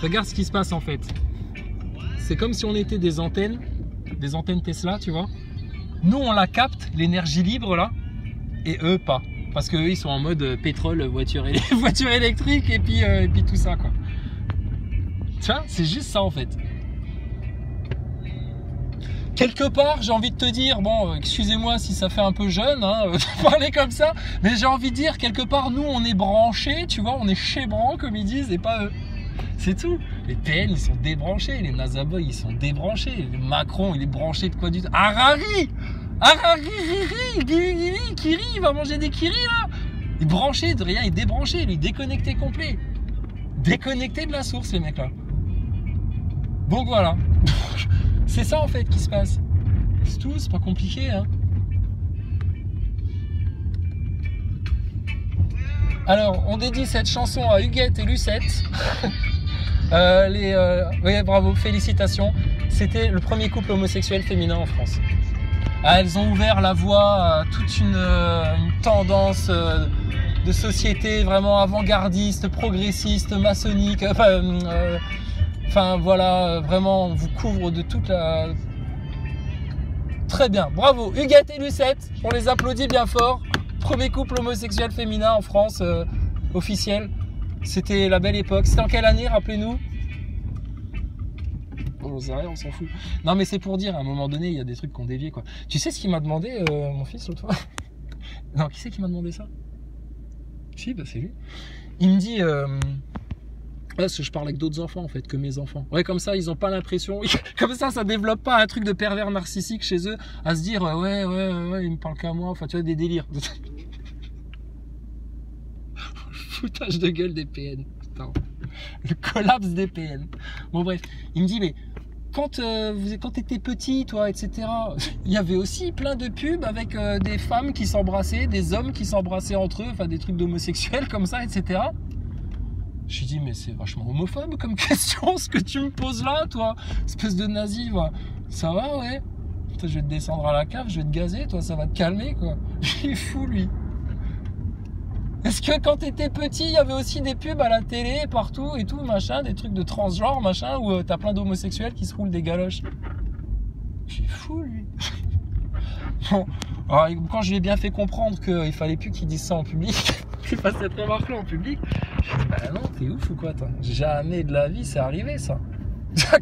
Regarde ce qui se passe en fait. C'est comme si on était des antennes Tesla, tu vois. Nous, on la capte, l'énergie libre là, et eux pas. Parce qu'eux, ils sont en mode pétrole, voiture électrique et puis tout ça, quoi. Tu vois, c'est juste ça en fait. Quelque part, j'ai envie de te dire, bon, excusez-moi si ça fait un peu jeune, hein, de parler comme ça, mais j'ai envie de dire, quelque part, nous, on est branchés, tu vois, on est chébrancs, comme ils disent, et pas eux. C'est tout. Les PN, ils sont débranchés, les NASA Boys, ils sont débranchés, le Macron, il est branché de quoi du tout. Harari, Kiri, il va manger des Kiri, là. Il est branché de rien, il est débranché, lui, déconnecté complet. Déconnecté de la source, les mecs, là. Donc, voilà. C'est ça en fait qui se passe. C'est tout, c'est pas compliqué. Hein. Alors, on dédie cette chanson à Huguette et Lucette. Oui, bravo, félicitations. C'était le premier couple homosexuel féminin en France. Elles ont ouvert la voie à toute une tendance de société vraiment avant-gardiste, progressiste, maçonnique. Enfin voilà, vraiment on vous couvre de toute la... Très bien, bravo Huguette et Lucette, on les applaudit bien fort. Premier couple homosexuel féminin en France, officiel. C'était la belle époque. C'était en quelle année, rappelez-nous? On sait rien, on s'en fout. Non mais c'est pour dire, à un moment donné, il y a des trucs qu'on déviait quoi. Tu sais ce qu'il m'a demandé, mon fils, l'autre fois? Non, qui c'est qui m'a demandé ça? Si, bah c'est lui. Il me dit... Parce que je parle avec d'autres enfants en fait que mes enfants. Ouais, comme ça, ils n'ont pas l'impression. Comme ça développe pas un truc de pervers narcissique chez eux à se dire ouais, il me parle qu'à moi. Enfin, tu vois, des délires. Foutage de gueule des PN. Putain. Le collapse des PN. Bon, bref. Il me dit, mais quand tu étais petit, toi, etc., il y avait aussi plein de pubs avec des femmes qui s'embrassaient, des hommes qui s'embrassaient entre eux, enfin des trucs d'homosexuels comme ça, etc. Je lui dis, mais c'est vachement homophobe comme question, ce que tu me poses là, toi, espèce de nazi, va. Ça va, ouais. Putain, je vais te descendre à la cave, je vais te gazer, toi, ça va te calmer, quoi. Il est fou, lui. Est-ce que quand t'étais petit, il y avait aussi des pubs à la télé, partout, et tout, machin, des trucs de transgenre, machin, où t'as plein d'homosexuels qui se roulent des galoches? Il est fou, lui. Bon, alors, quand je lui ai bien fait comprendre qu'il fallait plus qu'il dise ça en public, qu'il fasse cette remarque-là en public, je lui ai dit, bah non, t'es ouf ou quoi, toi? Jamais de la vie, c'est arrivé, ça.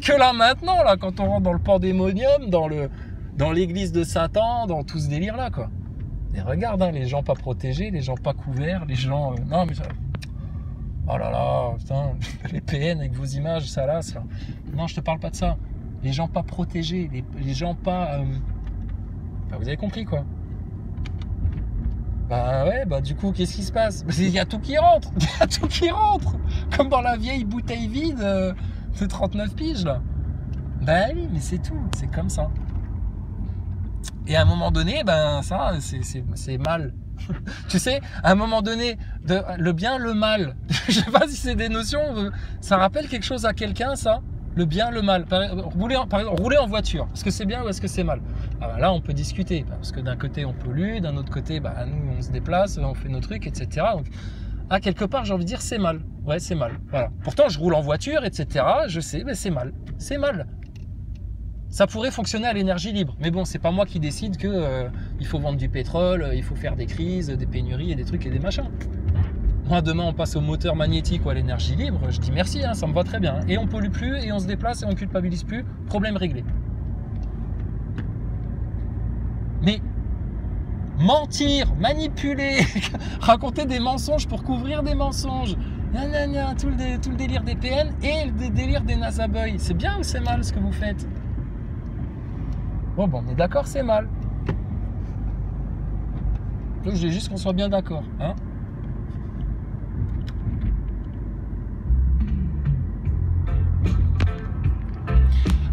Que là, maintenant, là, quand on rentre dans le pandémonium, dans l'église de Satan, dans tout ce délire-là, quoi. Et regarde, hein, les gens pas protégés, les gens pas couverts, les gens... non, mais ça... Oh là là, putain, les PN avec vos images, ça lasse, là. Non, je te parle pas de ça. Les gens pas protégés, les gens pas... Enfin, vous avez compris, quoi. Bah ouais, bah du coup, qu'est-ce qui se passe? Il y a tout qui rentre. Il y a tout qui rentre. Comme dans la vieille bouteille vide de 39 piges, là. Bah oui, mais c'est tout. C'est comme ça. Et à un moment donné, ben ça, c'est mal. Tu sais, à un moment donné, le bien, le mal. Je sais pas si c'est des notions. Ça rappelle quelque chose à quelqu'un, ça? Le bien, le mal. Par exemple, rouler en voiture. Est-ce que c'est bien ou est-ce que c'est mal? Ah ben là, on peut discuter. Parce que d'un côté, on pollue. D'un autre côté, bah, nous, on se déplace, on fait nos trucs, etc. Donc, à quelque part, j'ai envie de dire, c'est mal. Ouais, c'est mal. Voilà. Pourtant, je roule en voiture, etc. Je sais, mais c'est mal. C'est mal. Ça pourrait fonctionner à l'énergie libre. Mais bon, c'est pas moi qui décide que il faut vendre du pétrole, il faut faire des crises, des pénuries et des trucs et des machins. Moi, demain, on passe au moteur magnétique ou à l'énergie libre. Je dis merci, hein, ça me va très bien. Et on pollue plus, et on se déplace, et on culpabilise plus. Problème réglé. Mais mentir, manipuler, raconter des mensonges pour couvrir des mensonges, tout le délire des PN et le délire des NASA Boys. C'est bien ou c'est mal ce que vous faites? Bon, on est d'accord, c'est mal. Donc, je veux juste qu'on soit bien d'accord, hein.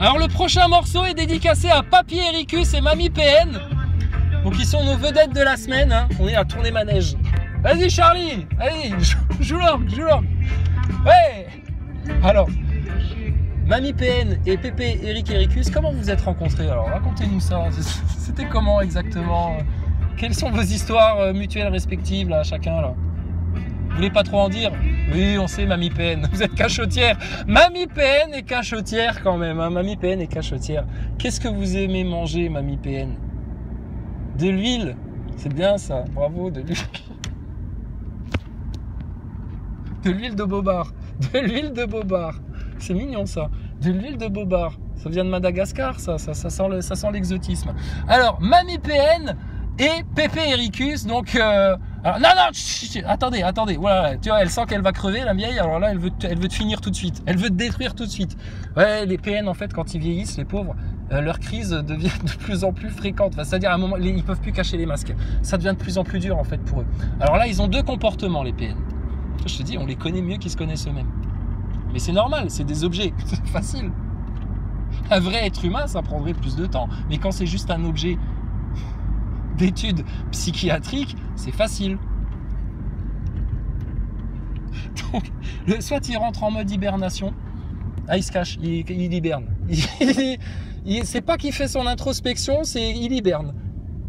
Alors le prochain morceau est dédicacé à Papy Ericus et Mamie PN. Donc ils sont nos vedettes de la semaine, hein. On est à tourner manège. Vas-y Charlie, allez, joue l'orgue. Ouais. Alors, Mamie PN et Pépé Eric Ericus, comment vous êtes rencontrés? Alors racontez-nous ça. C'était comment exactement? Quelles sont vos histoires mutuelles respectives là, chacun là? Vous voulez pas trop en dire? Oui, on sait, Mamie PN. Vous êtes cachotière. Mamie PN est cachotière quand même. Hein. Mamie PN est cachotière. Qu'est-ce que vous aimez manger, Mamie PN? De l'huile. C'est bien ça. Bravo, de l'huile. De l'huile de bobard. De l'huile de bobard. C'est mignon ça. De l'huile de bobard. Ça vient de Madagascar, ça sent l'exotisme. Alors, Mamie PN et Pépé Ericus, donc... alors, non, attendez, voilà, tu vois, elle sent qu'elle va crever, la vieille, alors là, elle veut te finir tout de suite. Elle veut te détruire tout de suite. Ouais, les PN, en fait, quand ils vieillissent, les pauvres, leurs crises deviennent de plus en plus fréquentes. Enfin, c'est-à-dire, à un moment, ils peuvent plus cacher les masques. Ça devient de plus en plus dur, en fait, pour eux. Alors là, ils ont deux comportements, les PN. Je te dis, on les connaît mieux qu'ils se connaissent eux-mêmes. Mais c'est normal, c'est des objets, c'est facile. Un vrai être humain, ça prendrait plus de temps. Mais quand c'est juste un objet d'études psychiatriques, c'est facile. Donc, soit il rentre en mode hibernation, il se cache, il hiberne. C'est pas qu'il fait son introspection, c'est il hiberne.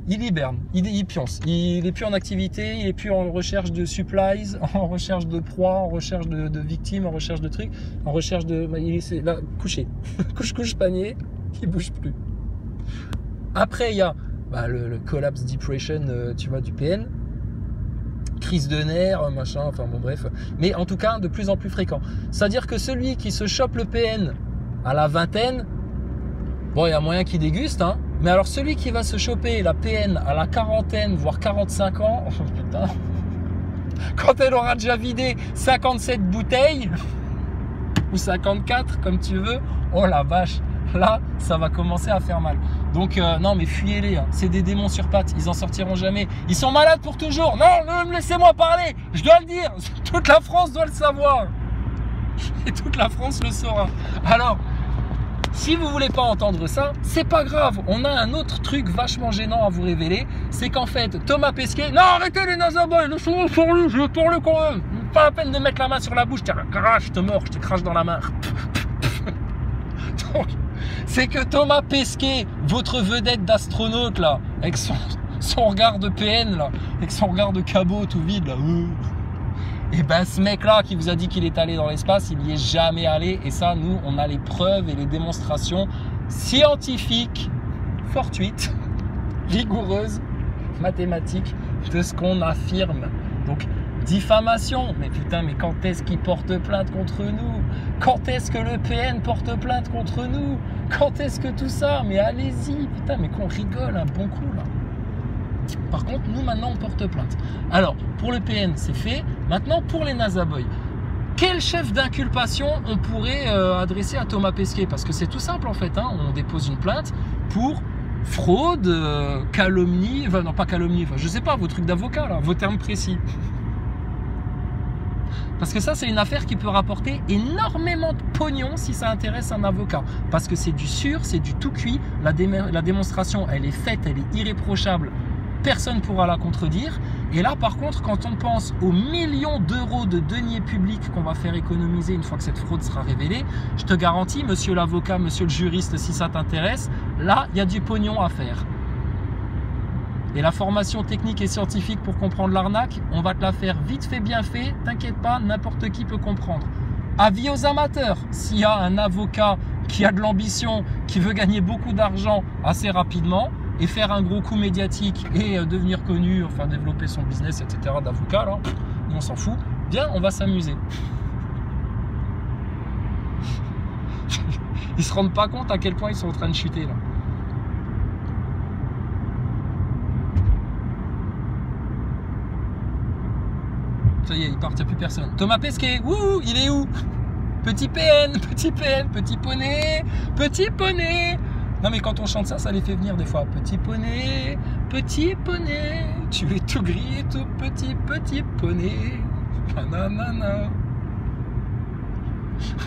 Il hiberne, il pionce, il n'est plus en activité, il n'est plus en recherche de supplies, en recherche de proies, en recherche de victimes, en recherche de trucs, en recherche de... Il est là, couché, couche, panier, il bouge plus. Après, il y a le collapse depression, tu vois, du PN, crise de nerfs, machin, enfin bon bref. Mais en tout cas, de plus en plus fréquent. C'est-à-dire que celui qui se chope le PN à la vingtaine, bon, il y a moyen qu'il déguste, hein. Mais alors celui qui va se choper la PN à la quarantaine, voire 45 ans, oh putain, quand elle aura déjà vidé 57 bouteilles, ou 54 comme tu veux, oh la vache, là ça va commencer à faire mal. Donc non mais fuyez-les, hein. C'est des démons sur pattes, ils en sortiront jamais. Ils sont malades pour toujours. Non, laissez-moi parler, je dois le dire, toute la France doit le savoir. Et toute la France le saura. Alors... si vous voulez pas entendre ça, c'est pas grave. On a un autre truc vachement gênant à vous révéler. C'est qu'en fait, Thomas Pesquet... Non, arrêtez les nazaboys, laissez-moi parler, je parle quand même. Pas la peine de mettre la main sur la bouche, je te mords, je te crache dans la main. Donc, c'est que Thomas Pesquet, votre vedette d'astronaute, là, avec son regard de PN, là, avec son regard de cabot tout vide, là... Et ben ce mec-là qui vous a dit qu'il est allé dans l'espace, il n'y est jamais allé. Et ça, nous, on a les preuves et les démonstrations scientifiques, fortuites, rigoureuses, mathématiques de ce qu'on affirme. Donc, diffamation. Mais putain, mais quand est-ce qu'il porte plainte contre nous? Quand est-ce que le PN porte plainte contre nous? Quand est-ce que tout ça? Mais allez-y, putain, mais qu'on rigole un bon coup, là. Par contre, nous, maintenant, on porte plainte. Alors, pour le PN, c'est fait. Maintenant, pour les nazaboys, quel chef d'inculpation on pourrait adresser à Thomas Pesquet? Parce que c'est tout simple, en fait. Hein. On dépose une plainte pour fraude, calomnie, enfin, non, pas calomnie, enfin, je sais pas, vos trucs d'avocat, là, vos termes précis. Parce que ça, c'est une affaire qui peut rapporter énormément de pognon si ça intéresse un avocat. Parce que c'est du sûr, c'est du tout cuit. La démonstration, elle est faite, elle est irréprochable. Personne ne pourra la contredire. Et là, par contre, quand on pense aux millions d'euros de deniers publics qu'on va faire économiser une fois que cette fraude sera révélée, je te garantis, monsieur l'avocat, monsieur le juriste, si ça t'intéresse, là, il y a du pognon à faire. Et la formation technique et scientifique pour comprendre l'arnaque, on va te la faire vite fait, bien fait. T'inquiète pas, n'importe qui peut comprendre. Avis aux amateurs, s'il y a un avocat qui a de l'ambition, qui veut gagner beaucoup d'argent assez rapidement, et faire un gros coup médiatique et devenir connu, enfin développer son business, etc. d'avocat, là, on s'en fout. Bien, on va s'amuser. Ils se rendent pas compte à quel point ils sont en train de chuter, là. Ça y est, ils partent, il n'y a plus personne. Thomas Pesquet, wouh, il est où? Petit PN, petit PN, petit poney, petit poney. Non mais quand on chante ça, ça les fait venir des fois. Petit poney, tu es tout gris et tout petit poney. Nanana.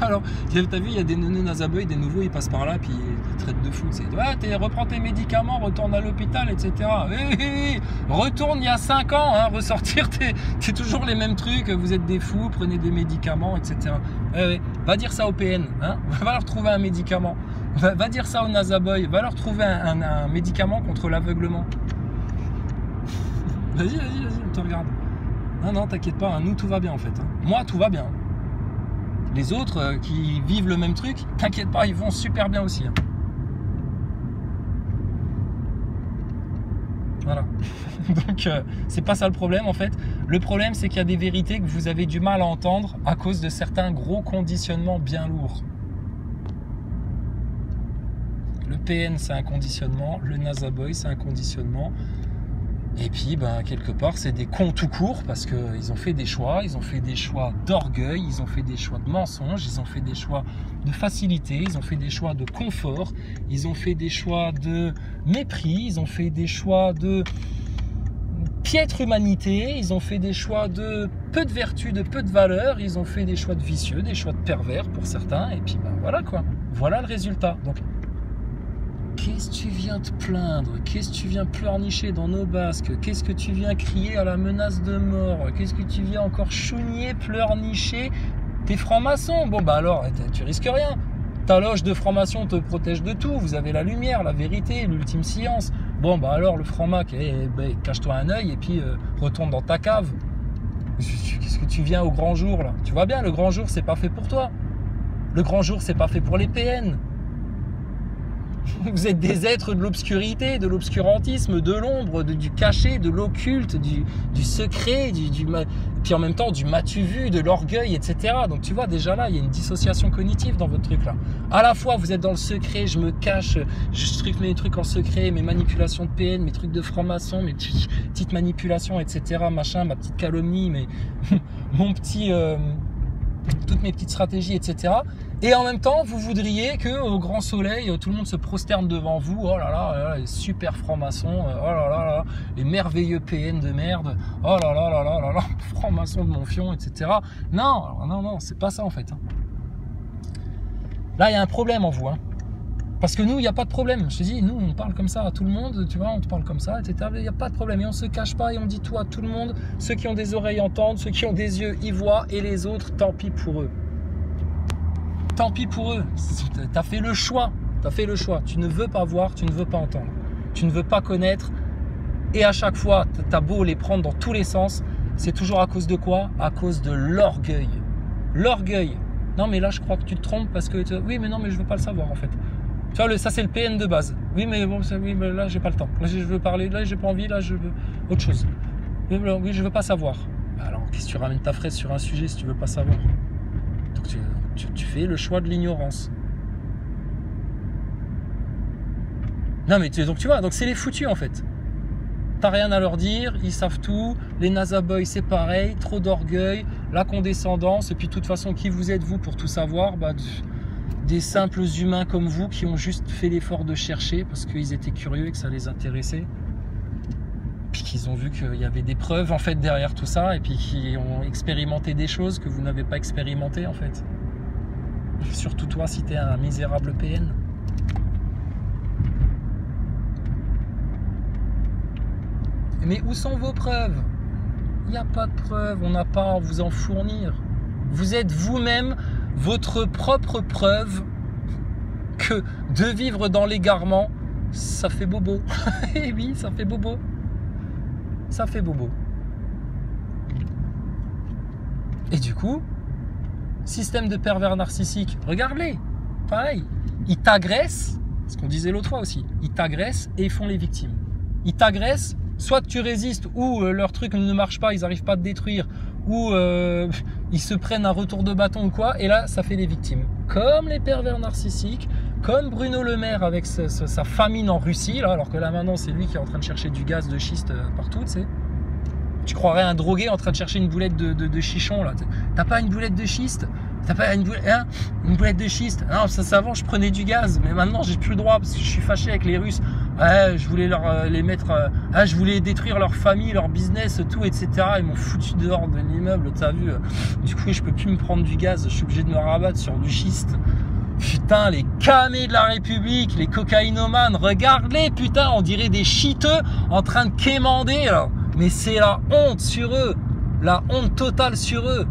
Alors, t'as vu, il y a des neuneux nazaboys, des nouveaux, ils passent par là, puis ils traitent de fou. Ah, reprends tes médicaments, retourne à l'hôpital, etc. Oui. Retourne il y a 5 ans, hein, ressortir, t'es toujours les mêmes trucs, vous êtes des fous, prenez des médicaments, etc. Va dire ça au PN, hein, va leur trouver un médicament. Va dire ça au nazaboy, va leur trouver un médicament contre l'aveuglement. Vas-y, on te regarde. Non, non, t'inquiète pas, hein, nous tout va bien en fait. Hein. Moi tout va bien. Les autres qui vivent le même truc, t'inquiète pas, ils vont super bien aussi. Hein. Voilà. Donc c'est pas ça le problème en fait. Le problème c'est qu'il y a des vérités que vous avez du mal à entendre à cause de certains gros conditionnements bien lourds. Le PN c'est un conditionnement, le NASA Boy c'est un conditionnement. Et puis, ben, quelque part, c'est des cons tout court parce qu'ils ont fait des choix. Ils ont fait des choix d'orgueil, ils ont fait des choix de mensonges, ils ont fait des choix de facilité, ils ont fait des choix de confort, ils ont fait des choix de mépris, ils ont fait des choix de piètre humanité, ils ont fait des choix de peu de vertu, de peu de valeur, ils ont fait des choix de vicieux, des choix de pervers pour certains. Et puis, ben, voilà quoi. Voilà le résultat. Donc, qu'est-ce que tu viens te plaindre? Qu'est-ce que tu viens pleurnicher dans nos basques? Qu'est-ce que tu viens crier à la menace de mort? Qu'est-ce que tu viens encore chougner, pleurnicher? T'es franc-maçon? Bon bah alors, tu risques rien. Ta loge de franc-maçon te protège de tout. Vous avez la lumière, la vérité, l'ultime science. Bon bah alors, le franc-mac, cache-toi un œil et puis retourne dans ta cave. Qu'est-ce que tu viens au grand jour là? Tu vois bien, le grand jour, c'est pas fait pour toi. Le grand jour, c'est pas fait pour les PN. Vous êtes des êtres de l'obscurité, de l'obscurantisme, de l'ombre, du cachet, de l'occulte, du secret, puis en même temps du m'as-tu vu, de l'orgueil, etc. Donc tu vois, déjà là, il y a une dissociation cognitive dans votre truc là. À la fois, vous êtes dans le secret, je me cache, je structure mes trucs en secret, mes manipulations de PN, mes trucs de franc-maçon, mes petites manipulations, etc. Machin, ma petite calomnie, mon petit... toutes mes petites stratégies, etc. Et en même temps, vous voudriez que au grand soleil, tout le monde se prosterne devant vous. Oh là là, les super francs-maçons, oh là là, les merveilleux PN de merde, oh là là là là là là, francs-maçons de mon fion, etc. Non, non, non, c'est pas ça en fait. Là, il y a un problème en vous. Hein. Parce que nous, il n'y a pas de problème. Je te dis, nous, on parle comme ça à tout le monde, tu vois, on te parle comme ça, etc. Il n'y a pas de problème. Et on ne se cache pas et on dit tout à tout le monde. Ceux qui ont des oreilles entendent, ceux qui ont des yeux y voient, et les autres, tant pis pour eux. Tant pis pour eux. Tu as fait le choix. Tu as fait le choix. Tu ne veux pas voir, tu ne veux pas entendre. Tu ne veux pas connaître. Et à chaque fois, tu as beau les prendre dans tous les sens, c'est toujours à cause de quoi? À cause de l'orgueil. L'orgueil. Non, mais là, je crois que tu te trompes parce que... Oui, mais non, mais je ne veux pas le savoir, en fait. Tu vois, ça c'est le PN de base. Oui, mais bon, oui, mais là j'ai pas le temps. Là je veux parler, là j'ai pas envie, là je veux autre chose. Oui, je veux pas savoir. Alors, qu'est-ce que tu ramènes ta fraise sur un sujet si tu veux pas savoir? Donc tu fais le choix de l'ignorance. Non mais donc tu vois, donc c'est les foutus en fait. T'as rien à leur dire, ils savent tout. Les NASA Boys c'est pareil, trop d'orgueil, la condescendance. Et puis de toute façon, qui vous êtes vous pour tout savoir? Bah, des simples humains comme vous qui ont juste fait l'effort de chercher parce qu'ils étaient curieux et que ça les intéressait. Puis qu'ils ont vu qu'il y avait des preuves en fait derrière tout ça et puis qui ont expérimenté des choses que vous n'avez pas expérimentées en fait. Surtout toi si t'es un misérable PN. Mais où sont vos preuves? Il n'y a pas de preuves, on n'a pas à vous en fournir. Vous êtes vous-même votre propre preuve que de vivre dans l'égarement, ça fait bobo. Et oui, ça fait bobo. Ça fait bobo. Et du coup, système de pervers narcissique, regarde-les. Pareil, ils t'agressent, ce qu'on disait l'autre fois aussi, ils t'agressent et ils font les victimes. Ils t'agressent, soit tu résistes ou leur truc ne marche pas, ils n'arrivent pas à te détruire, ou ils se prennent un retour de bâton ou quoi, et là, ça fait les victimes. Comme les pervers narcissiques, comme Bruno Le Maire avec sa famine en Russie, là, alors que là maintenant, c'est lui qui est en train de chercher du gaz de schiste partout, tu sais. Tu croirais un drogué en train de chercher une boulette de chichon, là. T'as pas une boulette de schiste? T'as pas une boulette de schiste? Non, ça avant, je prenais du gaz, mais maintenant, j'ai plus le droit parce que je suis fâché avec les Russes. Ouais, je voulais les mettre... je voulais détruire leur famille, leur business, tout, etc. Ils m'ont foutu dehors de l'immeuble, t'as vu. Du coup, je peux plus me prendre du gaz. Je suis obligé de me rabattre sur du schiste. Putain, les camés de la République, les cocaïnomanes, regarde-les, putain, on dirait des chiteux en train de quémander, là. Mais c'est la honte sur eux. La honte totale sur eux.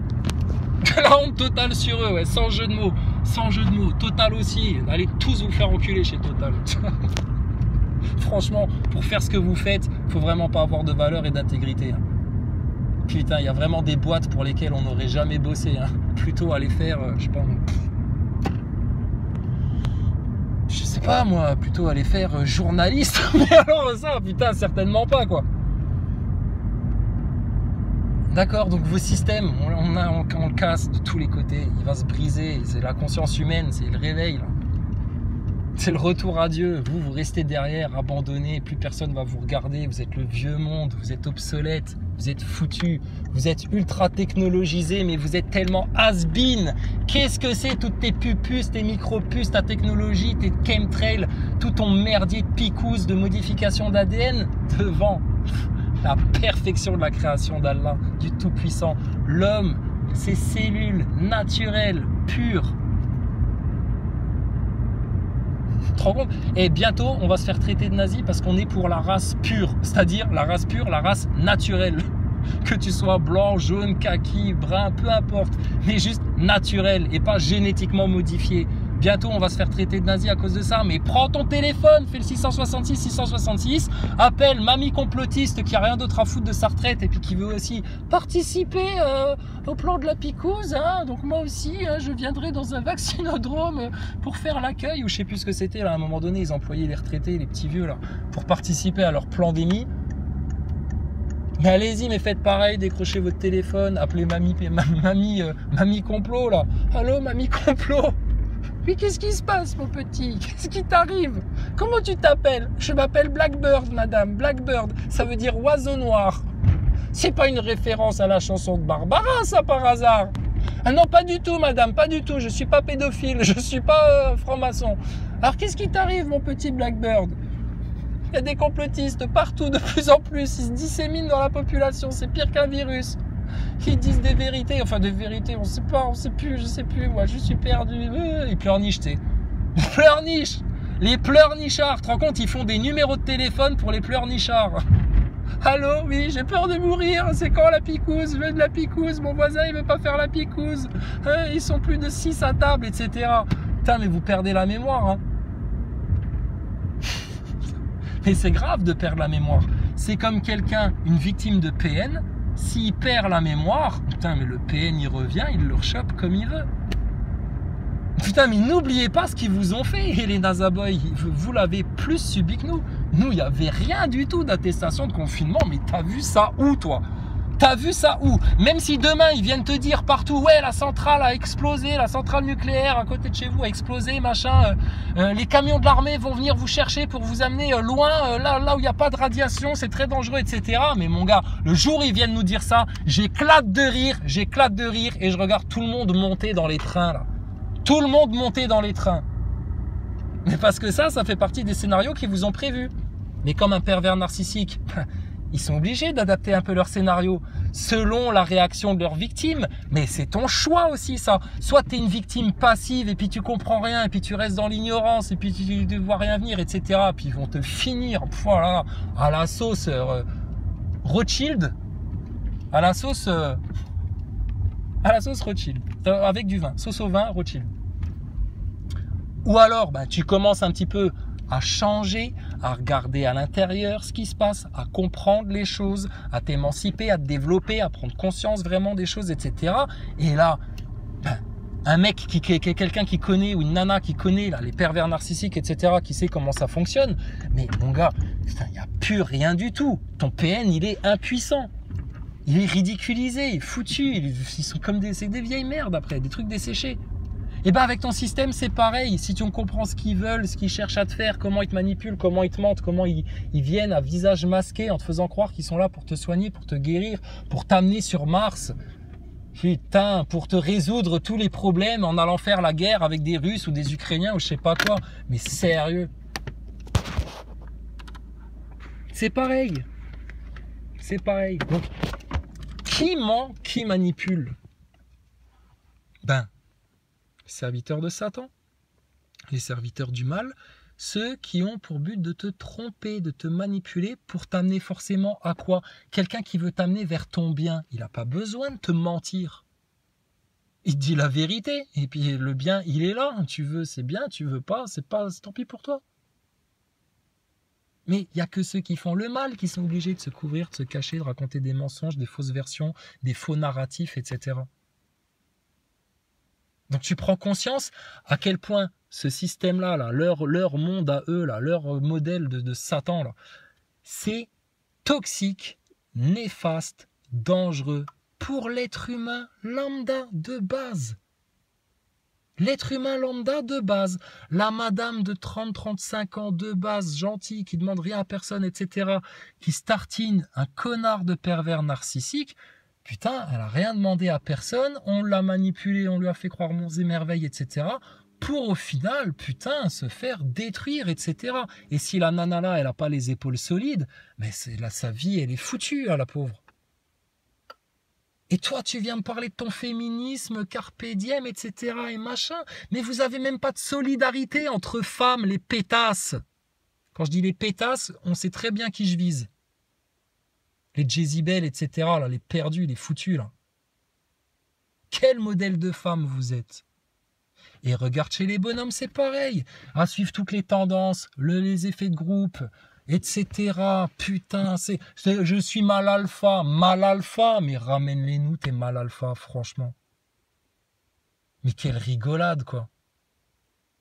La honte totale sur eux, ouais, sans jeu de mots. Sans jeu de mots. Total aussi. Allez tous vous faire enculer chez Total. Franchement, pour faire ce que vous faites, faut vraiment pas avoir de valeur et d'intégrité. Putain, il y a vraiment des boîtes pour lesquelles on n'aurait jamais bossé. Hein. Plutôt aller faire, je sais pas, moi, plutôt aller faire journaliste. Mais alors ça, putain, certainement pas, quoi. D'accord, donc vos systèmes, on le casse de tous les côtés. Il va se briser. C'est la conscience humaine, c'est le réveil, là. C'est le retour à Dieu. Vous restez derrière, abandonné. Plus personne va vous regarder. Vous êtes le vieux monde. Vous êtes obsolète. Vous êtes foutu. Vous êtes ultra technologisé, mais vous êtes tellement has-been. Qu'est-ce que c'est toutes tes pupus, tes micro-puces, ta technologie, tes chemtrails, tout ton merdier de picousse, de modification d'ADN devant la perfection de la création d'Allah, du Tout-Puissant. L'homme, ses cellules naturelles, pures. Tu te rends compte? Et bientôt, on va se faire traiter de nazi parce qu'on est pour la race pure. C'est-à-dire la race pure, la race naturelle. Que tu sois blanc, jaune, kaki, brun, peu importe. Mais juste naturel et pas génétiquement modifié. Bientôt, on va se faire traiter de nazi à cause de ça. Mais prends ton téléphone, fais le 666, appelle mamie complotiste qui a rien d'autre à foutre de sa retraite et puis qui veut aussi participer au plan de la picouse. Hein. Donc moi aussi, hein, je viendrai dans un vaccinodrome pour faire l'accueil. Ou je sais plus ce que c'était là. À un moment donné, ils employaient les retraités, les petits vieux là, pour participer à leur pandémie. Mais allez-y, mais faites pareil, décrochez votre téléphone, appelez mamie complot là. Allô, mamie complot. Mais qu'est-ce qui se passe, mon petit? Qu'est-ce qui t'arrive? Comment tu t'appelles? Je m'appelle Blackbird, madame. Blackbird, ça veut dire oiseau noir. C'est pas une référence à la chanson de Barbara, ça, par hasard? Ah non, pas du tout, madame, pas du tout. Je suis pas pédophile, je suis pas franc-maçon. Alors, qu'est-ce qui t'arrive, mon petit Blackbird? Il y a des complotistes partout, de plus en plus. Ils se disséminent dans la population. C'est pire qu'un virus. Ils disent des vérités, enfin des vérités, on sait pas, on sait plus, je sais plus, moi je suis perdu. Ils pleurnichent, tu sais. Ils pleurnichent. Les pleurnichards, tu te rends compte, ils font des numéros de téléphone pour les pleurnichards. Allô, oui, j'ai peur de mourir, c'est quand la picouse? Je veux de la picouse, mon voisin il veut pas faire la picouse. Ils sont plus de 6 à table, etc. Putain, mais vous perdez la mémoire, hein. Mais c'est grave de perdre la mémoire. C'est comme quelqu'un, une victime de PN, s'il perd la mémoire, putain, mais le PN il revient, il le chope comme il veut. Putain, mais n'oubliez pas ce qu'ils vous ont fait, et les Nazaboys, vous l'avez plus subi que nous. Nous, il n'y avait rien du tout d'attestation de confinement, mais t'as vu ça où, toi? T'as vu ça où? Même si demain, ils viennent te dire partout, ouais, la centrale a explosé, la centrale nucléaire à côté de chez vous a explosé, machin, les camions de l'armée vont venir vous chercher pour vous amener loin, là où il n'y a pas de radiation, c'est très dangereux, etc. Mais mon gars, le jour où ils viennent nous dire ça, j'éclate de rire, et je regarde tout le monde monter dans les trains, là. Tout le monde monter dans les trains. Mais parce que ça fait partie des scénarios qu'ils vous ont prévus. Mais comme un pervers narcissique, ils sont obligés d'adapter un peu leur scénario selon la réaction de leur victime. Mais c'est ton choix aussi, ça. Soit tu es une victime passive et puis tu comprends rien et puis tu restes dans l'ignorance et puis tu ne vois rien venir, etc. Puis ils vont te finir voilà, à la sauce Rothschild, à la sauce Rothschild, avec du vin, sauce au vin Rothschild. Ou alors, tu commences un petit peu à changer, à regarder à l'intérieur ce qui se passe, à comprendre les choses, à t'émanciper, à te développer, à prendre conscience vraiment des choses, etc. Et là, un mec quelqu'un qui connaît, ou une nana qui connaît là, les pervers narcissiques, etc., qui sait comment ça fonctionne, mais mon gars, il n'y a plus rien du tout. Ton PN, il est impuissant. Il est ridiculisé, il est foutu. Ils sont comme des vieilles merdes après, des trucs desséchés. Et avec ton système, c'est pareil. Si tu comprends ce qu'ils veulent, ce qu'ils cherchent à te faire, comment ils te manipulent, comment ils te mentent, comment ils viennent à visage masqué en te faisant croire qu'ils sont là pour te soigner, pour te guérir, pour t'amener sur Mars. Putain, pour te résoudre tous les problèmes en allant faire la guerre avec des Russes ou des Ukrainiens ou je sais pas quoi. Mais sérieux. C'est pareil. C'est pareil. Donc, qui ment, qui manipule? Les serviteurs de Satan, les serviteurs du mal, ceux qui ont pour but de te tromper, de te manipuler pour t'amener forcément à quoi? Quelqu'un qui veut t'amener vers ton bien, il n'a pas besoin de te mentir. Il dit la vérité, et puis le bien, il est là. Tu veux, c'est bien, tu veux pas, c'est tant pis pour toi. Mais il n'y a que ceux qui font le mal qui sont obligés de se couvrir, de se cacher, de raconter des mensonges, des fausses versions, des faux narratifs, etc. Donc tu prends conscience à quel point ce système-là, là, leur monde à eux, là, leur modèle de Satan, là, c'est toxique, néfaste, dangereux pour l'être humain lambda de base. L'être humain lambda de base, la madame de 30-35 ans de base, gentille, qui demande rien à personne, etc., qui se tartine un connard de pervers narcissique, putain, elle a rien demandé à personne, on l'a manipulé, on lui a fait croire monts et merveilles, etc., pour au final, putain, se faire détruire, etc. Et si la nana là, elle n'a pas les épaules solides, mais c'est là, sa vie, elle est foutue, hein, la pauvre. Et toi, tu viens me parler de ton féminisme, carpe diem, etc. et machin. Mais vous avez même pas de solidarité entre femmes, les pétasses. Quand je dis les pétasses, on sait très bien qui je vise. Les Jezebel, etc. Là, les perdus, les foutus. Là. Quel modèle de femme vous êtes? Et regarde chez les bonhommes, c'est pareil. À suivre toutes les tendances, les effets de groupe, etc. Putain, je suis mal alpha, mais ramène-les-nous tes mal alpha, franchement. Mais quelle rigolade, quoi.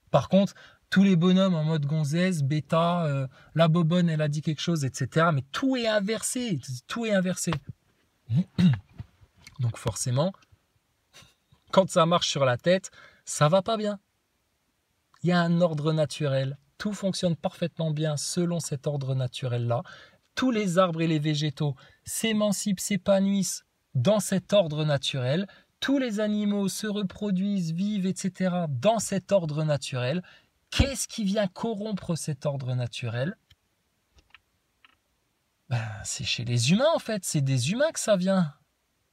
Par contre, tous les bonhommes en mode gonzesse, bêta, la bobonne, elle a dit quelque chose, etc. Mais tout est inversé, Donc forcément, quand ça marche sur la tête, ça va pas bien. Il y a un ordre naturel. Tout fonctionne parfaitement bien selon cet ordre naturel-là. Tous les arbres et les végétaux s'émancipent, s'épanouissent dans cet ordre naturel. Tous les animaux se reproduisent, vivent, etc. dans cet ordre naturel. Qu'est-ce qui vient corrompre cet ordre naturel? C'est chez les humains en fait. C'est des humains que ça vient.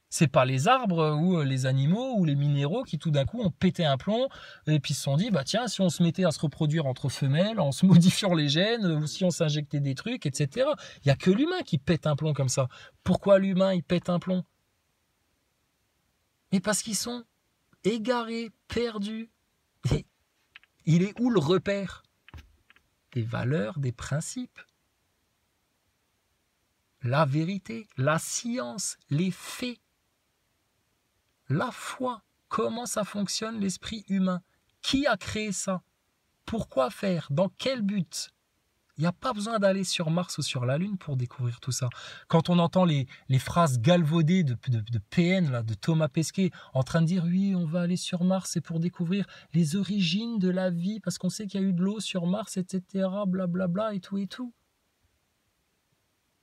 C'est pas les arbres ou les animaux ou les minéraux qui tout d'un coup ont pété un plomb et puis se sont dit, tiens, si on se mettait à se reproduire entre femelles, en se modifiant les gènes, ou si on s'injectait des trucs, etc. Il n'y a que l'humain qui pète un plomb comme ça. Pourquoi l'humain, il pète un plomb? Mais parce qu'ils sont égarés, perdus. Et il est où le repère? Des valeurs, des principes. La vérité, la science, les faits. La foi, comment ça fonctionne l'esprit humain? Qui a créé ça? Pourquoi faire? Dans quel but? Il n'y a pas besoin d'aller sur Mars ou sur la Lune pour découvrir tout ça. Quand on entend les phrases galvaudées de PN, là, de Thomas Pesquet, en train de dire « Oui, on va aller sur Mars, c'est pour découvrir les origines de la vie, parce qu'on sait qu'il y a eu de l'eau sur Mars, etc. blablabla, et tout et tout. »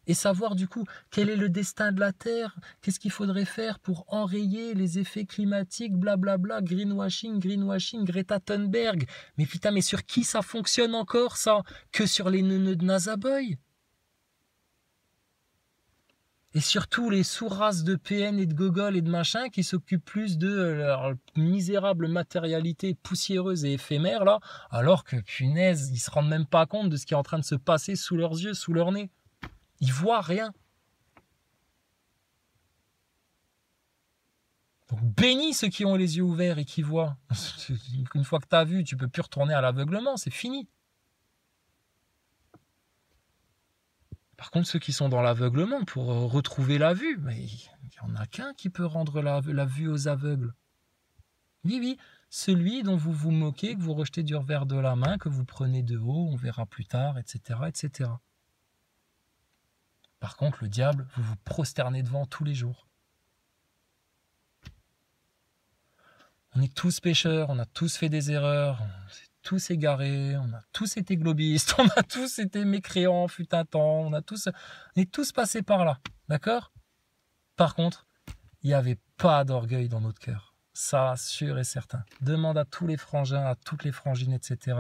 Et savoir du coup quel est le destin de la Terre, qu'est-ce qu'il faudrait faire pour enrayer les effets climatiques, blablabla, greenwashing, Greta Thunberg. Mais putain, mais sur qui ça fonctionne encore ça? Que sur les neuneux de Nazaboy? Et surtout les sous-races de PN et de Gogol et de machin qui s'occupent plus de leur misérable matérialité poussiéreuse et éphémère là, alors que punaise, ils se rendent même pas compte de ce qui est en train de se passer sous leurs yeux, sous leur nez. Ils voient rien. Donc bénis ceux qui ont les yeux ouverts et qui voient. Une fois que tu as vu, tu ne peux plus retourner à l'aveuglement, c'est fini. Par contre, ceux qui sont dans l'aveuglement, pour retrouver la vue, mais il n'y en a qu'un qui peut rendre la vue aux aveugles. Oui, celui dont vous vous moquez, que vous rejetez du revers de la main, que vous prenez de haut, on verra plus tard, etc., etc. Par contre, le diable, vous vous prosternez devant tous les jours. On est tous pécheurs, on a tous fait des erreurs, on s'est tous égarés, on a tous été globistes, on a tous été mécréants, fut un temps, on est tous passés par là, d'accord? Par contre, il n'y avait pas d'orgueil dans notre cœur. Ça, sûr et certain. Demande à tous les frangins, à toutes les frangines, etc.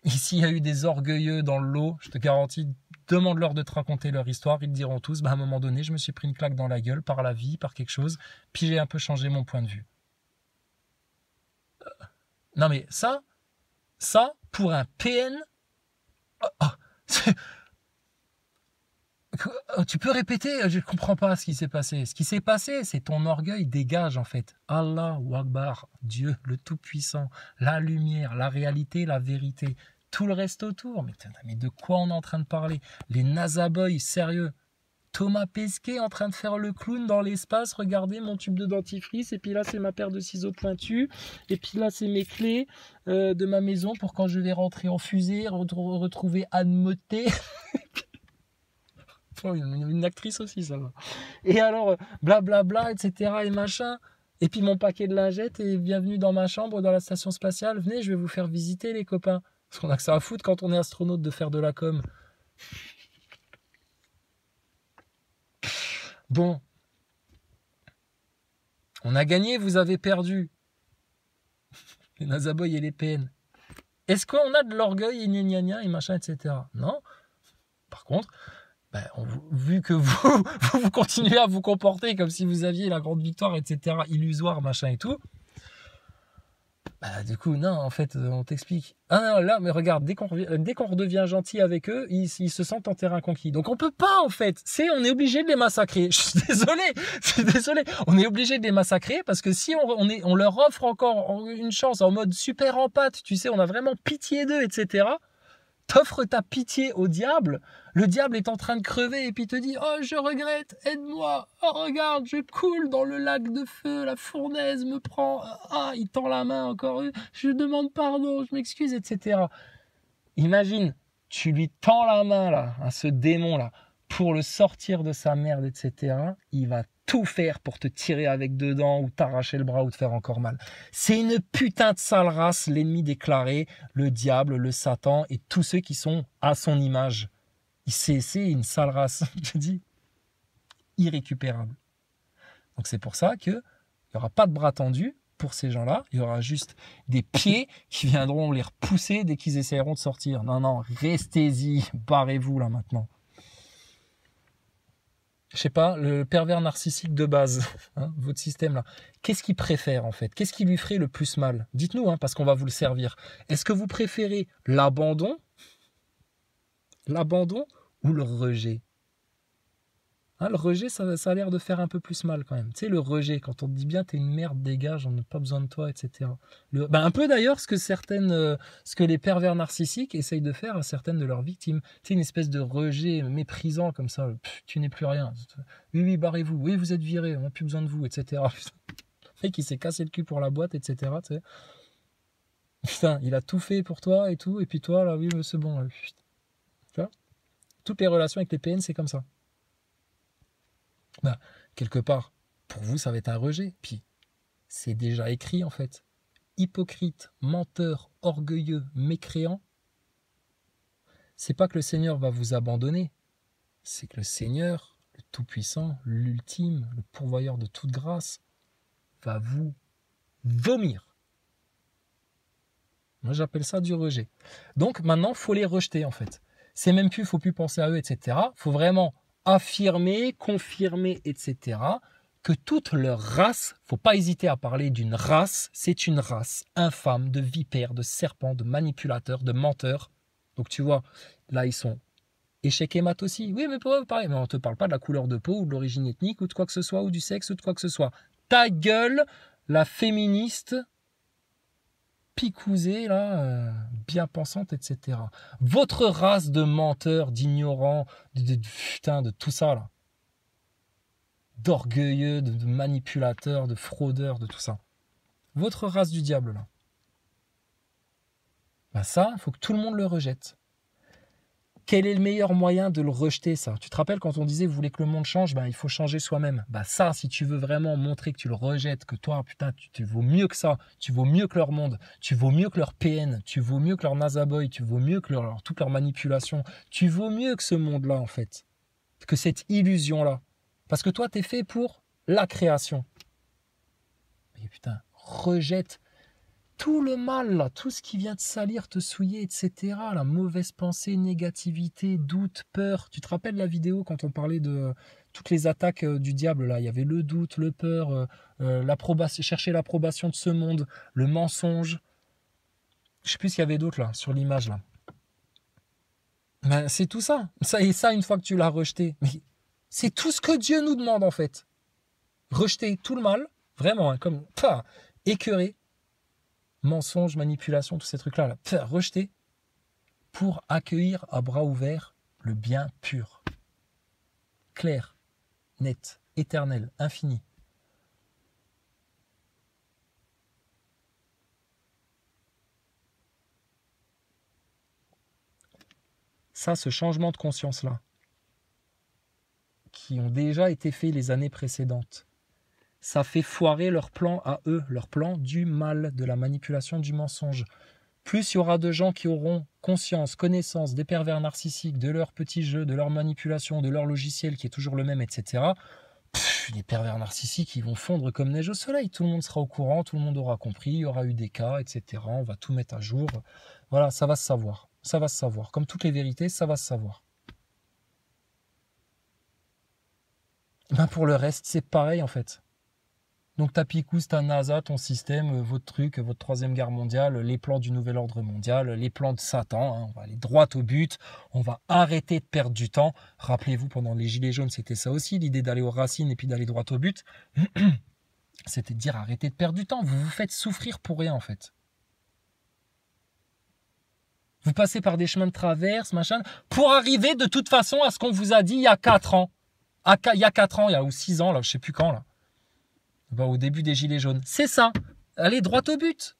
Et s'il y a eu des orgueilleux dans le lot, je te garantis, demande-leur de te raconter leur histoire. Ils te diront tous, à un moment donné, je me suis pris une claque dans la gueule par la vie, par quelque chose, puis j'ai un peu changé mon point de vue. Non mais ça, pour un PN, tu peux répéter, je ne comprends pas ce qui s'est passé. Ce qui s'est passé, c'est ton orgueil dégage en fait. Allahu Akbar, Dieu le Tout-Puissant, la lumière, la réalité, la vérité. tout le reste autour. Mais de quoi on est en train de parler? Les Nazaboys, sérieux. Thomas Pesquet en train de faire le clown dans l'espace. Regardez mon tube de dentifrice. Et puis là, c'est ma paire de ciseaux pointus. Et puis là, c'est mes clés de ma maison pour quand je vais rentrer en fusée, retrouver Anne Motet. Une actrice aussi, ça va. Et alors, blablabla, etc. et machin. Et puis mon paquet de lingettes et bienvenue dans ma chambre dans la station spatiale. Venez, je vais vous faire visiter, les copains. Parce qu'on a que ça à foutre quand on est astronaute de faire de la com. Bon, on a gagné, vous avez perdu. Les Nazaboys et les PN. Est-ce qu'on a de l'orgueil et gna gna gna et machin, etc. Non. Par contre, vu que vous continuez à vous comporter comme si vous aviez la grande victoire, etc., illusoire, machin et tout, du coup, non, en fait, on t'explique. Ah non, là, mais regarde, dès qu'on redevient gentil avec eux, ils se sentent en terrain conquis. Donc on peut pas, en fait. On est obligé de les massacrer. Je suis désolé. On est obligé de les massacrer parce que si on leur offre encore une chance en mode super empate, tu sais, on a vraiment pitié d'eux, etc., t'offres ta pitié au diable, le diable est en train de crever et puis te dit « Oh, je regrette, aide-moi, oh, regarde, je coule dans le lac de feu, la fournaise me prend, ah, il tend la main encore, je demande pardon, je m'excuse, etc. » Imagine, tu lui tends la main, là, à ce démon-là, pour le sortir de sa merde, etc. Il va tout faire pour te tirer avec dedans ou t'arracher le bras ou te faire encore mal. C'est une putain de sale race, l'ennemi déclaré, le diable, le Satan et tous ceux qui sont à son image. C'est une sale race, je te dis, irrécupérable. Donc c'est pour ça qu'il n'y aura pas de bras tendus pour ces gens-là, il y aura juste des pieds qui viendront les repousser dès qu'ils essayeront de sortir. Non, restez-y, barrez-vous là maintenant. Je sais pas, le pervers narcissique de base, votre système là, qu'est-ce qu'il préfère en fait? Qu'est-ce qui lui ferait le plus mal? Dites-nous, parce qu'on va vous le servir. Est-ce que vous préférez l'abandon ou le rejet? Le rejet, ça a l'air de faire un peu plus mal quand même. Tu sais, le rejet, quand on te dit bien, t'es une merde, dégage, on n'a pas besoin de toi, etc. Un peu d'ailleurs ce que les pervers narcissiques essayent de faire à certaines de leurs victimes. Tu sais, une espèce de rejet méprisant comme ça. Tu n'es plus rien. Oui, barrez-vous. Oui, vous êtes viré, on n'a plus besoin de vous, etc. Le mec, il s'est cassé le cul pour la boîte, etc. Tu sais. Putain, il a tout fait pour toi et tout. Et puis toi, là, oui, c'est bon. Là. Tu vois, toutes les relations avec les PN, c'est comme ça. Quelque part, pour vous, ça va être un rejet. Puis, c'est déjà écrit, en fait. Hypocrite, menteur, orgueilleux, mécréant. C'est pas que le Seigneur va vous abandonner. C'est que le Seigneur, le Tout-Puissant, l'ultime, le pourvoyeur de toute grâce, va vous vomir. Moi, j'appelle ça du rejet. Donc, maintenant, il faut les rejeter, en fait. C'est même plus, il ne faut plus penser à eux, etc. Il faut vraiment affirmer, confirmer, etc., que toute leur race, faut pas hésiter à parler d'une race, c'est une race infâme de vipères, de serpents, de manipulateurs, de menteurs. Donc tu vois, là ils sont échec et mat aussi. Oui, mais pourquoi vous parlez? Mais on ne te parle pas de la couleur de peau ou de l'origine ethnique ou de quoi que ce soit, ou du sexe ou de quoi que ce soit. Ta gueule, la féministe picousée, là, bien pensante, etc. Votre race de menteurs, d'ignorants, de tout ça, là. D'orgueilleux, de manipulateurs, de fraudeurs, de tout ça. Votre race du diable, là. Ça, il faut que tout le monde le rejette. Quel est le meilleur moyen de le rejeter, ça? Tu te rappelles quand on disait, vous voulez que le monde change, il faut changer soi-même. Ça, si tu veux vraiment montrer que tu le rejettes, que toi, putain, tu vaux mieux que ça, tu vaux mieux que leur monde, tu vaux mieux que leur PN, tu vaux mieux que leur Nazaboy, tu vaux mieux que toute leur manipulation, tu vaux mieux que ce monde-là, en fait, que cette illusion-là. Parce que toi, t'es fait pour la création. Mais putain, rejette tout le mal, là, tout ce qui vient te salir, te souiller, etc. La mauvaise pensée, négativité, doute, peur. Tu te rappelles la vidéo quand on parlait de toutes les attaques du diable, là? Il y avait le doute, le peur, chercher l'approbation de ce monde, le mensonge. Je sais plus ce qu'il y avait d'autre, là, sur l'image, là. C'est tout ça. Et ça, une fois que tu l'as rejeté, mais c'est tout ce que Dieu nous demande, en fait. Rejeter tout le mal, vraiment, comme écœurer. Mensonge, manipulation, tous ces trucs-là, rejeter. pour accueillir à bras ouverts le bien pur, clair, net, éternel, infini. Ça, ce changement de conscience-là, qui ont déjà été faits les années précédentes, ça fait foirer leur plan à eux, leur plan du mal, de la manipulation, du mensonge. Plus il y aura de gens qui auront conscience, connaissance des pervers narcissiques, de leur petit jeu, de leur manipulation, de leur logiciel qui est toujours le même, etc. Les pervers narcissiques, ils vont fondre comme neige au soleil. Tout le monde sera au courant, tout le monde aura compris, il y aura eu des cas, etc. On va tout mettre à jour. Voilà, ça va se savoir. Ça va se savoir. Comme toutes les vérités, ça va se savoir. Ben pour le reste, c'est pareil en fait. Donc ta picousse, ta NASA, ton système, votre truc, votre troisième guerre mondiale, les plans du nouvel ordre mondial, les plans de Satan, hein, on va aller droit au but, on va arrêter de perdre du temps. Rappelez-vous, pendant les Gilets jaunes, c'était ça aussi, l'idée d'aller aux racines et puis d'aller droit au but. C'était de dire arrêtez de perdre du temps, vous vous faites souffrir pour rien en fait. Vous passez par des chemins de traverse, machin, pour arriver de toute façon à ce qu'on vous a dit il y a 4 ans. Il y a 4 ans, ou 6 ans, là, je sais plus quand, là. Ben, au début des Gilets jaunes. C'est ça. Allez, droit au but.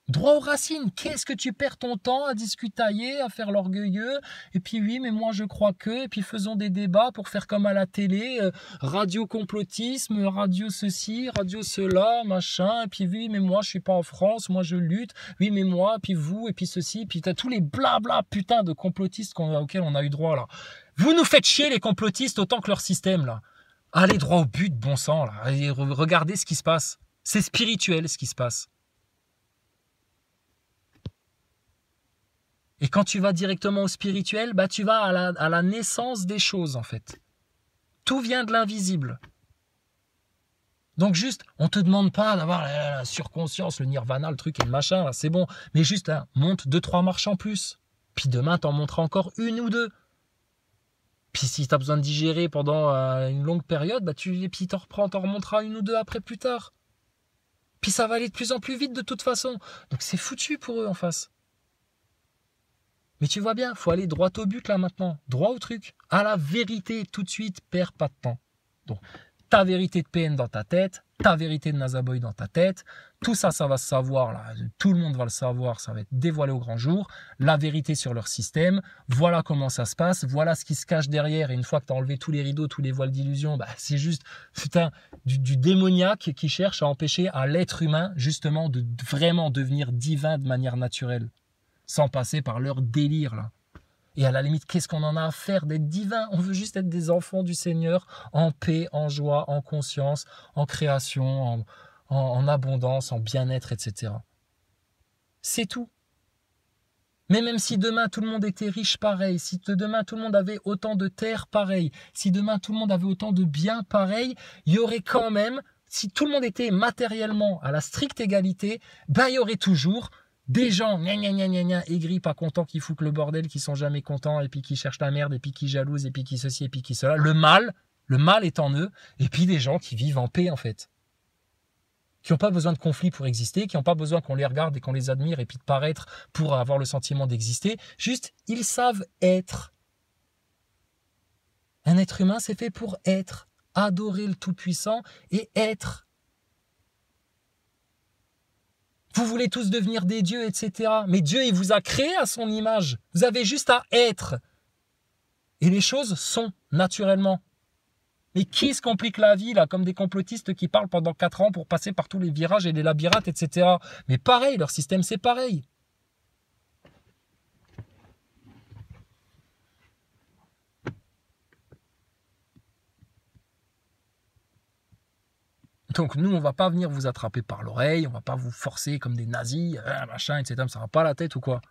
Droit aux racines. Qu'est-ce que tu perds ton temps à discutailler, à faire l'orgueilleux? Et puis oui, mais moi je crois que... Et puis faisons des débats pour faire comme à la télé. Radio complotisme, radio ceci, radio cela, machin. Et puis oui, mais moi je suis pas en France, moi je lutte. Oui, mais moi, puis vous, et puis ceci. Puis t'as tous les blabla putain de complotistes auxquels on a eu droit là. Vous nous faites chier les complotistes autant que leur système là. Allez droit au but, bon sang, là. Allez, regardez ce qui se passe. C'est spirituel, ce qui se passe. Et quand tu vas directement au spirituel, bah, tu vas à la naissance des choses, en fait. Tout vient de l'invisible. Donc juste, on ne te demande pas d'avoir la surconscience, le nirvana, le truc et le machin, c'est bon. Mais juste, hein, monte 2-3 marches en plus. Puis demain, t'en monteras encore 1 ou 2. Puis si tu as besoin de digérer pendant une longue période, bah puis t'en remonteras 1 ou 2 après plus tard. Puis ça va aller de plus en plus vite de toute façon. Donc c'est foutu pour eux en face. Mais tu vois bien, il faut aller droit au but là maintenant. Droit au truc. À la vérité tout de suite, perds pas de temps. Donc ta vérité de PN dans ta tête, ta vérité de Nazaboy dans ta tête, tout ça, ça va se savoir, là. Tout le monde va le savoir, ça va être dévoilé au grand jour, la vérité sur leur système, voilà comment ça se passe, voilà ce qui se cache derrière, et une fois que tu as enlevé tous les rideaux, tous les voiles d'illusion, bah, c'est juste putain, du démoniaque qui cherche à empêcher à l'être humain justement de vraiment devenir divin de manière naturelle, sans passer par leur délire là. Et à la limite, qu'est-ce qu'on en a à faire d'être divin? On veut juste être des enfants du Seigneur, en paix, en joie, en conscience, en création, en abondance, en bien-être, etc. C'est tout. Mais même si demain tout le monde était riche pareil, si demain tout le monde avait autant de terre pareil, si demain tout le monde avait autant de biens pareil, il y aurait quand même, si tout le monde était matériellement à la stricte égalité, ben il y aurait toujours des gens aigris, pas contents, qui foutent le bordel, qui sont jamais contents, et puis qui cherchent la merde, et puis qui jalousent, et puis qui ceci, et puis qui cela. Le mal est en eux, et puis des gens qui vivent en paix en fait. Qui n'ont pas besoin de conflits pour exister, qui n'ont pas besoin qu'on les regarde et qu'on les admire, et puis de paraître pour avoir le sentiment d'exister. Juste, ils savent être. Un être humain, c'est fait pour être, adorer le Tout-Puissant et être. Vous voulez tous devenir des dieux, etc. Mais Dieu, il vous a créé à son image. Vous avez juste à être. Et les choses sont, naturellement. Mais qui se complique la vie, là, comme des complotistes qui parlent pendant 4 ans pour passer par tous les virages et les labyrinthes, etc. Mais pareil, leur système, c'est pareil. Donc nous, on va pas venir vous attraper par l'oreille, on va pas vous forcer comme des nazis, machin, etc. Ça va pas la tête ou quoi?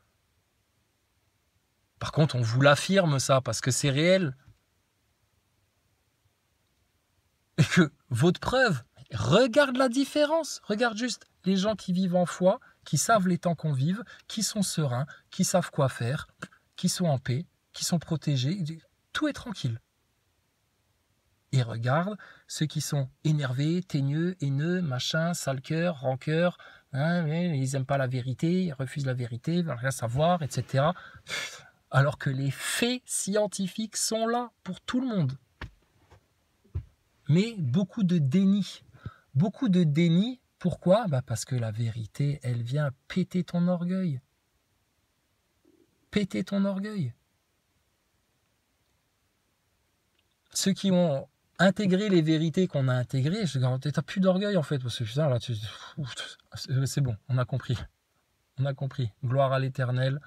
Par contre, on vous l'affirme ça, parce que c'est réel. Et que votre preuve, regarde la différence. Regarde juste les gens qui vivent en foi, qui savent les temps qu'on vive, qui sont sereins, qui savent quoi faire, qui sont en paix, qui sont protégés. Tout est tranquille. et regarde ceux qui sont énervés, teigneux, haineux, machin, sale cœur, rancœur, hein, mais ils n'aiment pas la vérité, ils refusent la vérité, ils veulent rien savoir, etc. Alors que les faits scientifiques sont là pour tout le monde. Mais beaucoup de déni. Beaucoup de déni. Pourquoi? Parce que la vérité, elle vient péter ton orgueil. Péter ton orgueil. Ceux qui ont intégré les vérités qu'on a intégrées, je garantis, t'as plus d'orgueil en fait. Parce que putain, là, c'est bon, on a compris. On a compris. Gloire à l'Éternel.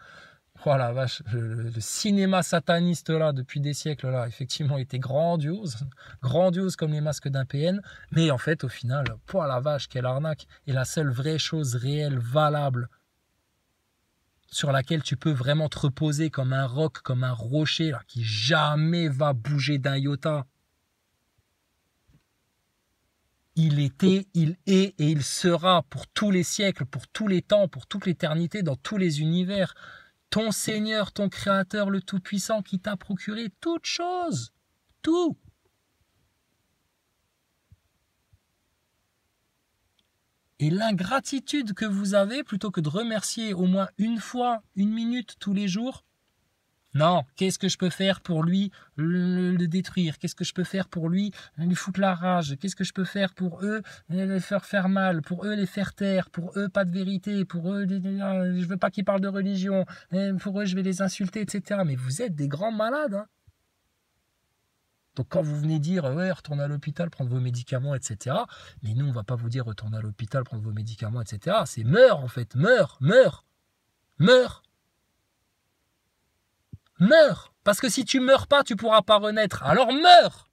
Oh la vache, le cinéma sataniste là, depuis des siècles là, effectivement, était grandiose. Grandiose comme les masques d'un PN. Mais en fait, au final, oh la vache, quelle arnaque. Et la seule vraie chose réelle, valable, sur laquelle tu peux vraiment te reposer comme un roc, comme un rocher, là, qui jamais va bouger d'un iota. Il était, il est et il sera pour tous les siècles, pour tous les temps, pour toute l'éternité, dans tous les univers. Ton Seigneur, ton Créateur, le Tout-Puissant, qui t'a procuré toutes choses. Tout. Et l'ingratitude que vous avez, plutôt que de remercier au moins une fois, une minute tous les jours, non, qu'est-ce que je peux faire pour lui le détruire? Qu'est-ce que je peux faire pour lui foutre la rage? Qu'est-ce que je peux faire pour eux les faire mal? Pour eux les faire taire? Pour eux pas de vérité? Pour eux, je veux pas qu'ils parlent de religion. Pour eux je vais les insulter, etc. Mais vous êtes des grands malades, hein. Donc quand vous venez dire ouais, retournez à l'hôpital, prendre vos médicaments, etc. Mais nous on va pas vous dire retournez à l'hôpital, prendre vos médicaments, etc. C'est meurs en fait, meurs. Meurs. Parce que si tu meurs pas, tu pourras pas renaître. Alors meurs.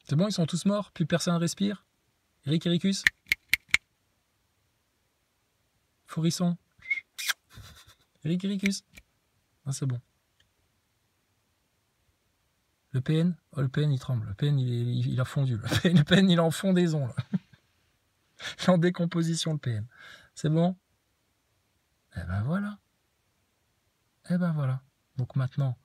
C'est bon, ils sont tous morts, plus personne respire. Eric Ericus. Fourrisson. Eric Ericus. Ah, c'est bon. Le PN, oh, le PN il tremble. Le PN il a fondu. Le PN il est en fondaison. Là. Il est en décomposition le PN. C'est bon? Eh ben voilà. Eh ben voilà. Donc maintenant,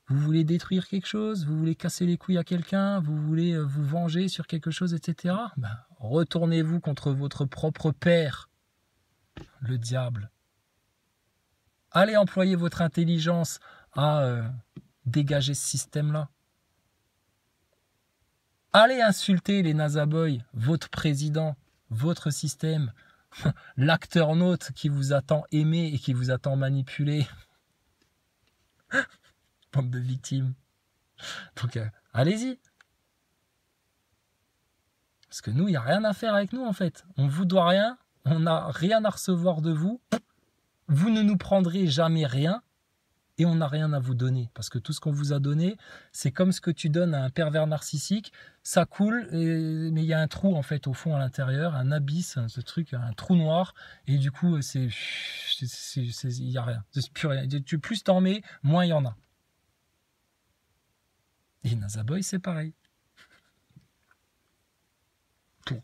vous voulez détruire quelque chose? Vous voulez casser les couilles à quelqu'un? Vous voulez vous venger sur quelque chose, etc. Ben, retournez-vous contre votre propre père, le diable. Allez employer votre intelligence à dégager ce système-là. Allez insulter les Nazaboys, votre président, votre système, l'acteur nôtre qui vous a tant aimé et qui vous a tant manipulé. Bande de victimes. Donc, allez-y. Parce que nous, il n'y a rien à faire avec nous, en fait. On ne vous doit rien, on n'a rien à recevoir de vous. Vous ne nous prendrez jamais rien. Et on n'a rien à vous donner. Parce que tout ce qu'on vous a donné, c'est comme ce que tu donnes à un pervers narcissique. Ça coule, mais il y a un trou en fait au fond à l'intérieur, un abysse, ce truc, un trou noir. Et du coup, il n'y a rien. Plus rien. Plus t'en mets, moins il y en a. Et Nazaboy, c'est pareil. Tout.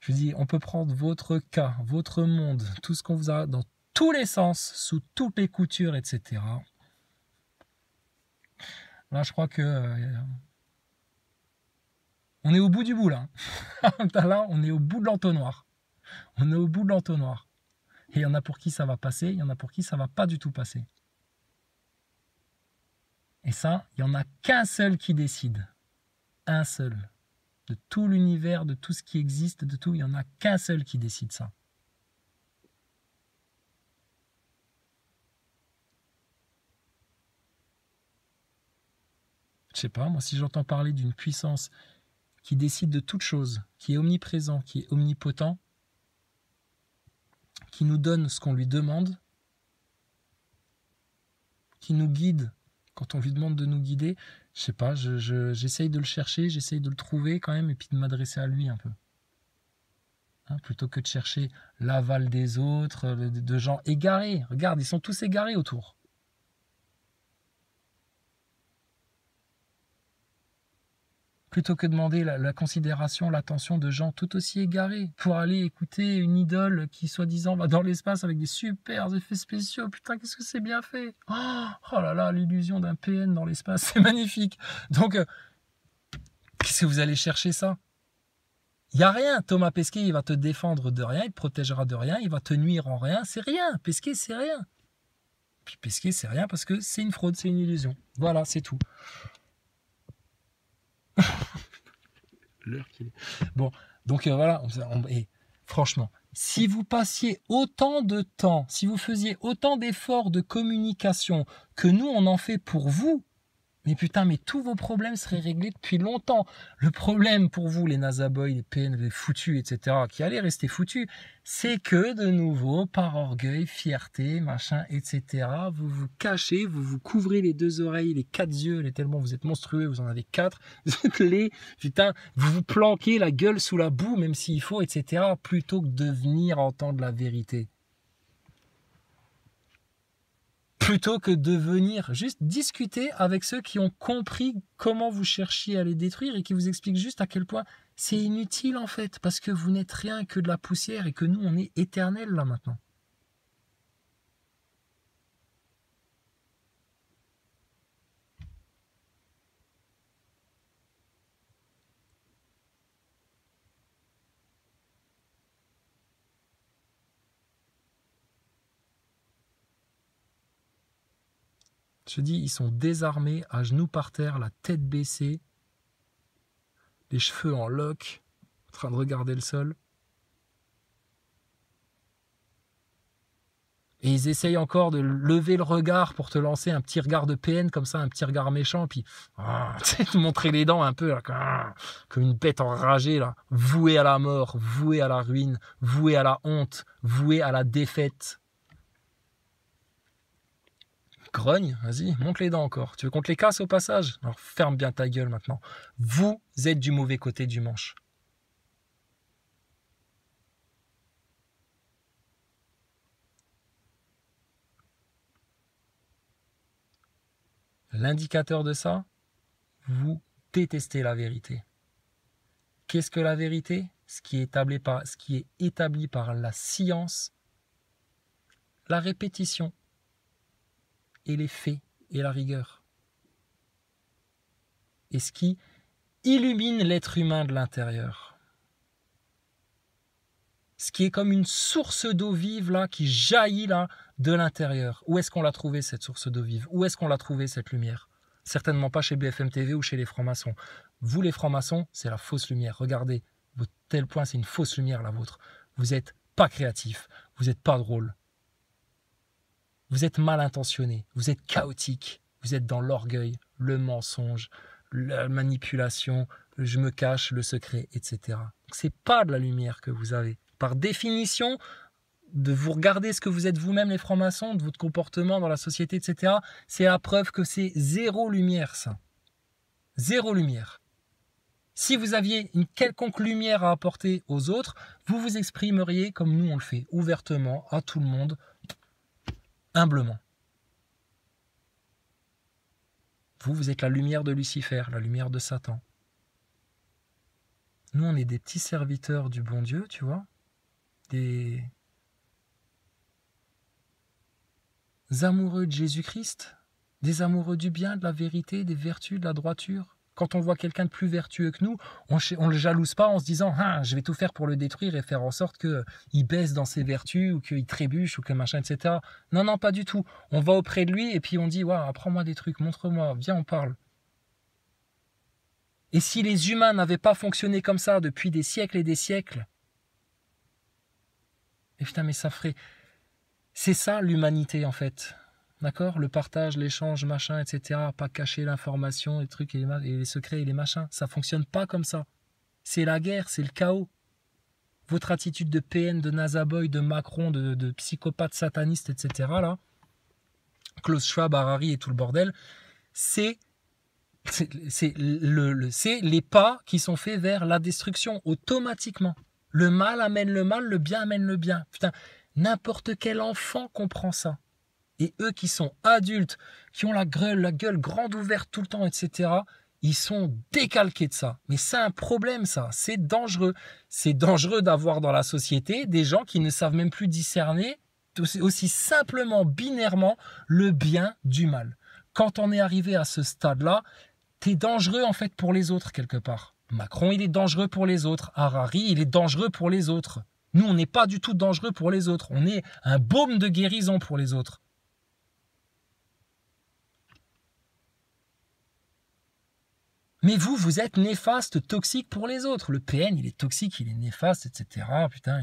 Je dis, on peut prendre votre cas, votre monde, tout ce qu'on vous a dans tous les sens, sous toutes les coutures, etc. Là, je crois que on est au bout du bout, là. Là, on est au bout de l'entonnoir. On est au bout de l'entonnoir. Et il y en a pour qui ça va passer, il y en a pour qui ça va pas du tout passer. Et ça, il n'y en a qu'un seul qui décide. Un seul. De tout l'univers, de tout ce qui existe, de tout, il n'y en a qu'un seul qui décide ça. Je sais pas, moi si j'entends parler d'une puissance qui décide de toute chose, qui est omniprésent, qui est omnipotent, qui nous donne ce qu'on lui demande, qui nous guide quand on lui demande de nous guider, je sais pas, j'essaye de le chercher, j'essaye de le trouver quand même et puis de m'adresser à lui un peu. hein, plutôt que de chercher l'aval des autres, de gens égarés. Regarde, ils sont tous égarés autour. Plutôt que demander la considération, l'attention de gens tout aussi égarés pour aller écouter une idole qui soi-disant va dans l'espace avec des super effets spéciaux. Putain, qu'est-ce que c'est bien fait. Oh là là, l'illusion d'un PN dans l'espace, c'est magnifique. Donc, qu'est-ce que vous allez chercher ça? Il n'y a rien. Thomas Pesquet, il va te défendre de rien, il te protégera de rien, il va te nuire en rien. C'est rien. Pesquet, c'est rien. Puis Pesquet, c'est rien parce que c'est une fraude, c'est une illusion. Voilà, c'est tout. L'heure qu'il est. Bon, donc voilà. Et franchement, si vous passiez autant de temps, si vous faisiez autant d'efforts de communication que nous, on en fait pour vous, mais putain, mais tous vos problèmes seraient réglés depuis longtemps. Le problème pour vous, les Nazaboys, les PN, les foutus, etc., qui allaient rester foutus, c'est que, de nouveau, par orgueil, fierté, machin, etc., vous vous cachez, vous vous couvrez les 2 oreilles, les 4 yeux, tellement vous êtes monstrueux, vous en avez 4, putain, vous vous planquez la gueule sous la boue, même s'il faut, etc., plutôt que de venir entendre la vérité. Plutôt que de venir juste discuter avec ceux qui ont compris comment vous cherchiez à les détruire et qui vous expliquent juste à quel point c'est inutile en fait, parce que vous n'êtes rien que de la poussière et que nous on est éternels là maintenant. Je dis, ils sont désarmés, à genoux par terre, la tête baissée, les cheveux en loques, en train de regarder le sol. Et ils essayent encore de lever le regard pour te lancer un petit regard de PN comme ça, un petit regard méchant, puis te montrer les dents un peu, là, comme une bête enragée, là, vouée à la mort, vouée à la ruine, vouée à la honte, vouée à la défaite. Grogne, vas-y, monte les dents encore. Tu veux qu'on te les casse au passage? Alors ferme bien ta gueule maintenant. Vous êtes du mauvais côté du manche. L'indicateur de ça, vous détestez la vérité. Qu'est-ce que la vérité? Ce qui est établi par la science, la répétition et les faits et la rigueur. Et ce qui illumine l'être humain de l'intérieur. Ce qui est comme une source d'eau vive là, qui jaillit là de l'intérieur. Où est-ce qu'on l'a trouvé cette source d'eau vive? Où est-ce qu'on l'a trouvé cette lumière? Certainement pas chez BFM TV ou chez les francs-maçons. Vous les francs-maçons, c'est la fausse lumière. Regardez, à tel point c'est une fausse lumière la vôtre. Vous n'êtes pas créatif, vous n'êtes pas drôle. Vous êtes mal intentionné, vous êtes chaotique, vous êtes dans l'orgueil, le mensonge, la manipulation, je me cache, le secret, etc. C'est pas de la lumière que vous avez. Par définition, de vous regarder ce que vous êtes vous-même les francs-maçons, de votre comportement dans la société, etc., c'est la preuve que c'est zéro lumière, ça. Zéro lumière. Si vous aviez une quelconque lumière à apporter aux autres, vous vous exprimeriez comme nous on le fait, ouvertement, à tout le monde, humblement. Vous êtes la lumière de Lucifer, la lumière de Satan. Nous, on est des petits serviteurs du bon Dieu, tu vois, des amoureux de Jésus-Christ, des amoureux du bien, de la vérité, des vertus, de la droiture. Quand on voit quelqu'un de plus vertueux que nous, on ne le jalouse pas en se disant « je vais tout faire pour le détruire et faire en sorte qu'il baisse dans ses vertus ou qu'il trébuche ou que machin, etc. » Non, non, pas du tout. On va auprès de lui et puis on dit « apprends-moi des trucs, montre-moi, viens, on parle. » Et si les humains n'avaient pas fonctionné comme ça depuis des siècles et des siècles, et putain, mais ça ferait... C'est ça l'humanité en fait. D'accord? Le partage, l'échange, machin, etc. Pas cacher l'information, les trucs et les secrets et les machins. Ça fonctionne pas comme ça. C'est la guerre, c'est le chaos. Votre attitude de PN, de Nazaboy, de Macron, de psychopathe sataniste, etc. là, Klaus Schwab, Harari et tout le bordel, c'est les pas qui sont faits vers la destruction automatiquement. Le mal amène le mal, le bien amène le bien. Putain, n'importe quel enfant comprend ça. Et eux qui sont adultes, qui ont la gueule grande ouverte tout le temps, etc., ils sont décalqués de ça. Mais c'est un problème, ça. C'est dangereux. C'est dangereux d'avoir dans la société des gens qui ne savent même plus discerner aussi simplement, binairement, le bien du mal. Quand on est arrivé à ce stade-là, t'es dangereux en fait pour les autres quelque part. Macron, il est dangereux pour les autres. Harari, il est dangereux pour les autres. Nous, on n'est pas du tout dangereux pour les autres. On est un baume de guérison pour les autres. Mais vous, vous êtes néfaste, toxique pour les autres. Le PN, il est toxique, il est néfaste, etc. Putain,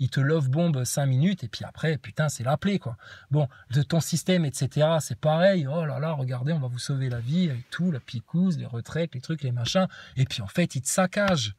il te love bombe 5 minutes et puis après, putain, c'est la plaie, quoi. Bon, de ton système, etc., c'est pareil. Oh là là, regardez, on va vous sauver la vie avec tout, la picouse, les retraites, les trucs, les machins. Et puis en fait, il te saccage.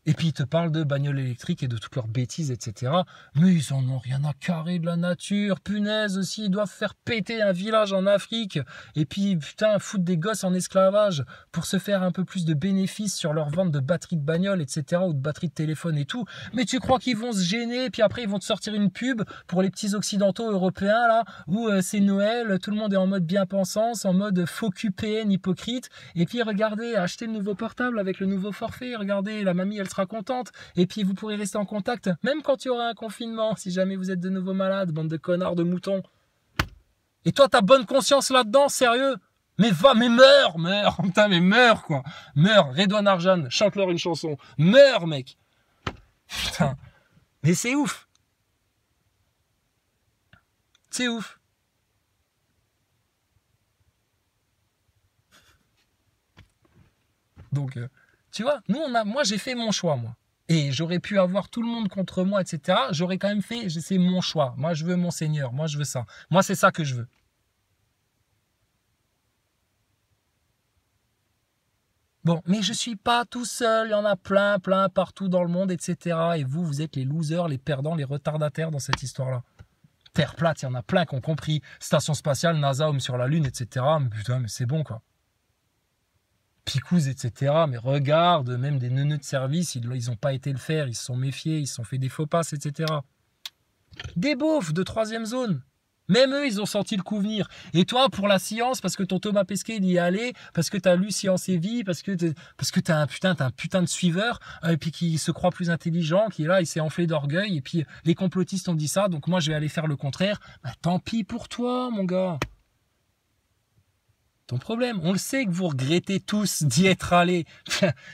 Et puis ils te parlent de bagnoles électriques et de toutes leurs bêtises, etc. Mais ils en ont rien à carrer de la nature. Punaise aussi, ils doivent faire péter un village en Afrique. Et puis, putain, foutre des gosses en esclavage pour se faire un peu plus de bénéfices sur leur vente de batteries de bagnole, etc. ou de batteries de téléphone et tout. Mais tu crois qu'ils vont se gêner, puis après ils vont te sortir une pub pour les petits occidentaux européens, là, où c'est Noël, tout le monde est en mode bien-pensance, en mode faux QPN hypocrite. Et puis regardez, achetez le nouveau portable avec le nouveau forfait. Regardez, la mamie, elle sera contente. Et puis vous pourrez rester en contact, même quand il y aura un confinement, si jamais vous êtes de nouveau malade, bande de connards, de moutons. Et toi, t'as bonne conscience là-dedans, sérieux? Mais va, mais meurs, putain, mais meurs, quoi. Meurs, Redouane Arjan, chante-leur une chanson. Meurs, mec. Putain, mais c'est ouf. C'est ouf. Donc, tu vois, moi j'ai fait mon choix, moi. Et j'aurais pu avoir tout le monde contre moi, etc. J'aurais quand même fait, c'est mon choix. Moi, je veux mon Seigneur. Moi, je veux ça. Moi, c'est ça que je veux. Bon, mais je suis pas tout seul. Il y en a plein partout dans le monde, etc. Et vous, vous êtes les losers, les perdants, les retardataires dans cette histoire-là. Terre plate, il y en a plein qui ont compris. Station spatiale, NASA, homme sur la Lune, etc. Mais putain, mais c'est bon, quoi. Picouse, etc. Mais regarde, même des neuneux de service, ils n'ont pas été le faire, ils se sont méfiés, ils se sont fait des faux passes, etc. Des beaufs de 3e zone. Même eux, ils ont senti le coup venir. Et toi, pour la science, parce que ton Thomas Pesquet, il y est allé, parce que t'as lu Science et Vie, parce que t'as un putain de suiveur, et puis qui se croit plus intelligent, qui est là, il s'est enflé d'orgueil, et puis les complotistes ont dit ça, donc moi, je vais aller faire le contraire. Bah, tant pis pour toi, mon gars. Ton problème. On le sait que vous regrettez tous d'y être allés.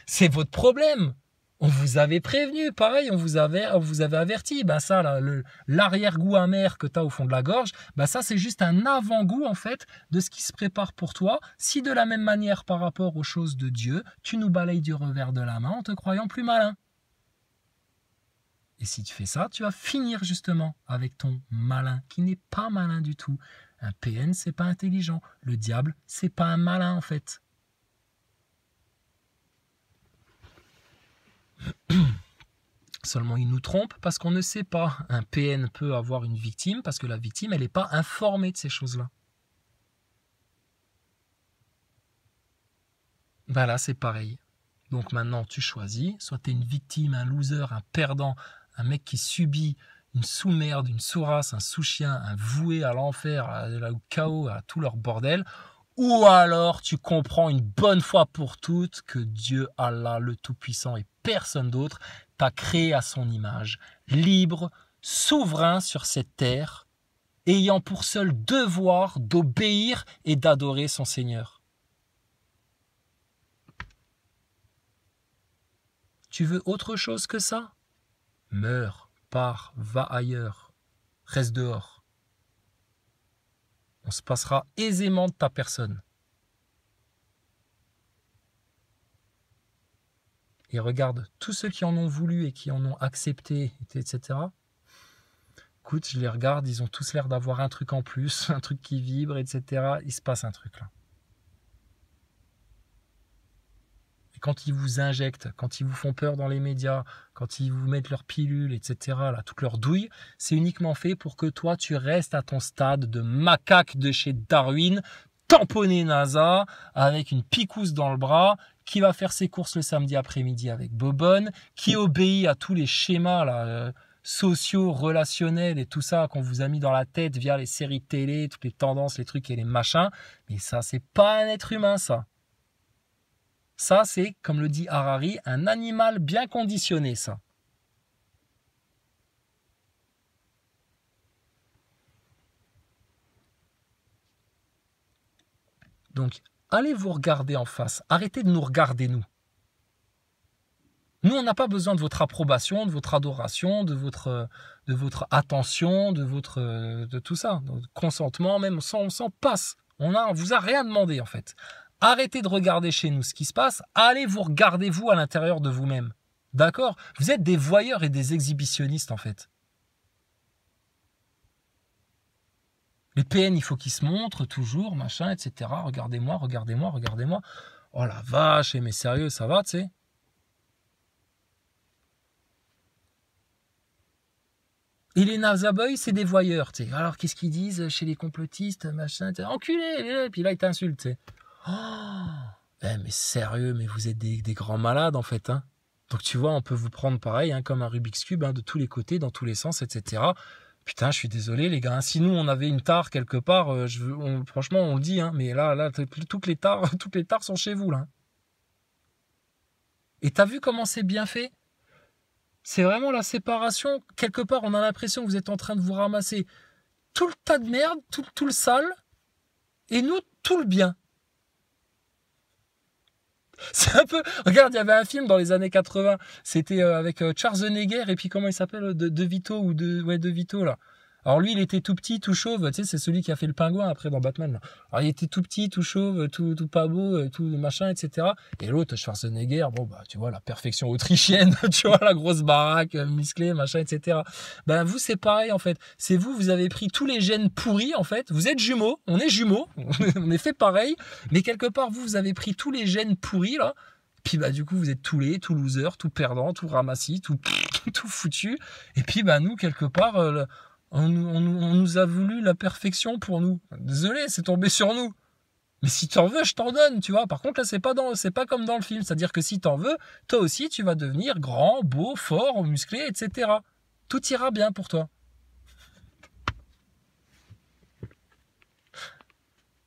C'est votre problème. On vous avait prévenu, pareil, on vous avait averti. Ben ça, là, l'arrière-goût amer que tu as au fond de la gorge, ben ça, c'est juste un avant-goût, en fait, de ce qui se prépare pour toi. Si de la même manière, par rapport aux choses de Dieu, tu nous balayes du revers de la main en te croyant plus malin. Et si tu fais ça, tu vas finir justement avec ton malin, qui n'est pas malin du tout. Un PN, c'est pas intelligent. Le diable, c'est pas un malin, en fait. Seulement, il nous trompe parce qu'on ne sait pas. Un PN peut avoir une victime parce que la victime, elle n'est pas informée de ces choses-là. Ben là, c'est pareil. Donc maintenant, tu choisis. Soit tu es une victime, un loser, un perdant, un mec qui subit une sous-merde, une sous-race, un sous-chien, un voué à l'enfer, au chaos, à tout leur bordel. Ou alors tu comprends une bonne fois pour toutes que Dieu, Allah, le Tout-Puissant et personne d'autre t'a créé à son image, libre, souverain sur cette terre, ayant pour seul devoir d'obéir et d'adorer son Seigneur. Tu veux autre chose que ça? Meurs. Pars, va ailleurs, reste dehors. On se passera aisément de ta personne. Et regarde, tous ceux qui en ont voulu et qui en ont accepté, etc. Écoute, je les regarde, ils ont tous l'air d'avoir un truc en plus, un truc qui vibre, etc. Il se passe un truc là. Quand ils vous injectent, quand ils vous font peur dans les médias, quand ils vous mettent leurs pilules, etc., là, toute leur douille, c'est uniquement fait pour que toi, tu restes à ton stade de macaque de chez Darwin, tamponné NASA avec une picouse dans le bras, qui va faire ses courses le samedi après-midi avec Bobonne, qui obéit à tous les schémas là, sociaux, relationnels et tout ça qu'on vous a mis dans la tête via les séries télé, toutes les tendances, les trucs et les machins. Mais ça, c'est pas un être humain, ça. Ça, c'est, comme le dit Harari, un animal bien conditionné, ça. Donc, allez vous regarder en face. Arrêtez de nous regarder, nous. Nous, on n'a pas besoin de votre approbation, de votre adoration, de votre attention, de tout ça. De consentement, même, on s'en passe. On vous a rien demandé, en fait. Arrêtez de regarder chez nous ce qui se passe. Allez vous regarder, vous, à l'intérieur de vous-même. D'accord? Vous êtes des voyeurs et des exhibitionnistes, en fait. Les PN, il faut qu'ils se montrent toujours, machin, etc. Regardez-moi, regardez-moi, regardez-moi. Oh la vache, mais sérieux, ça va, tu sais? Et les NASA Boys, c'est des voyeurs, tu sais. Alors, qu'est-ce qu'ils disent chez les complotistes, machin, enculé, puis là, ils t'insultent, tu sais. Oh, mais sérieux, mais vous êtes des grands malades, en fait, hein. Donc, tu vois, on peut vous prendre pareil, hein, comme un Rubik's Cube, hein, de tous les côtés, dans tous les sens, etc. Putain, je suis désolé, les gars. Si nous, on avait une tare quelque part, franchement, on le dit, hein, mais là, toutes les tares sont chez vous, là. Et t'as vu comment c'est bien fait? C'est vraiment la séparation. Quelque part, on a l'impression que vous êtes en train de vous ramasser tout le tas de merde, tout le sale, et nous, tout le bien. C'est un peu... Regarde, il y avait un film dans les années 80, c'était avec Schwarzenegger, et puis comment il s'appelle, de Vito, de Vito, là. Alors lui, il était tout petit, tout chauve, tu sais, c'est celui qui a fait le pingouin après dans Batman, là. Alors il était tout petit, tout chauve, tout pas beau, tout machin, etc. Et l'autre, Schwarzenegger, bon, bah, tu vois, la perfection autrichienne, tu vois, la grosse baraque, musclée, machin, etc. Ben, vous, c'est pareil, en fait. C'est vous avez pris tous les gènes pourris, en fait. Vous êtes jumeaux, on est jumeaux, on est fait pareil, mais quelque part, vous avez pris tous les gènes pourris, là. Puis bah du coup vous êtes tout laid, tout loser, tout perdant, tout ramassis, tout foutu. Et puis bah nous quelque part on nous a voulu la perfection pour nous. Désolé, c'est tombé sur nous. Mais si t'en veux, je t'en donne, tu vois. Par contre là c'est pas comme dans le film, c'est-à-dire que si t'en veux, toi aussi tu vas devenir grand, beau, fort, musclé, etc. Tout ira bien pour toi.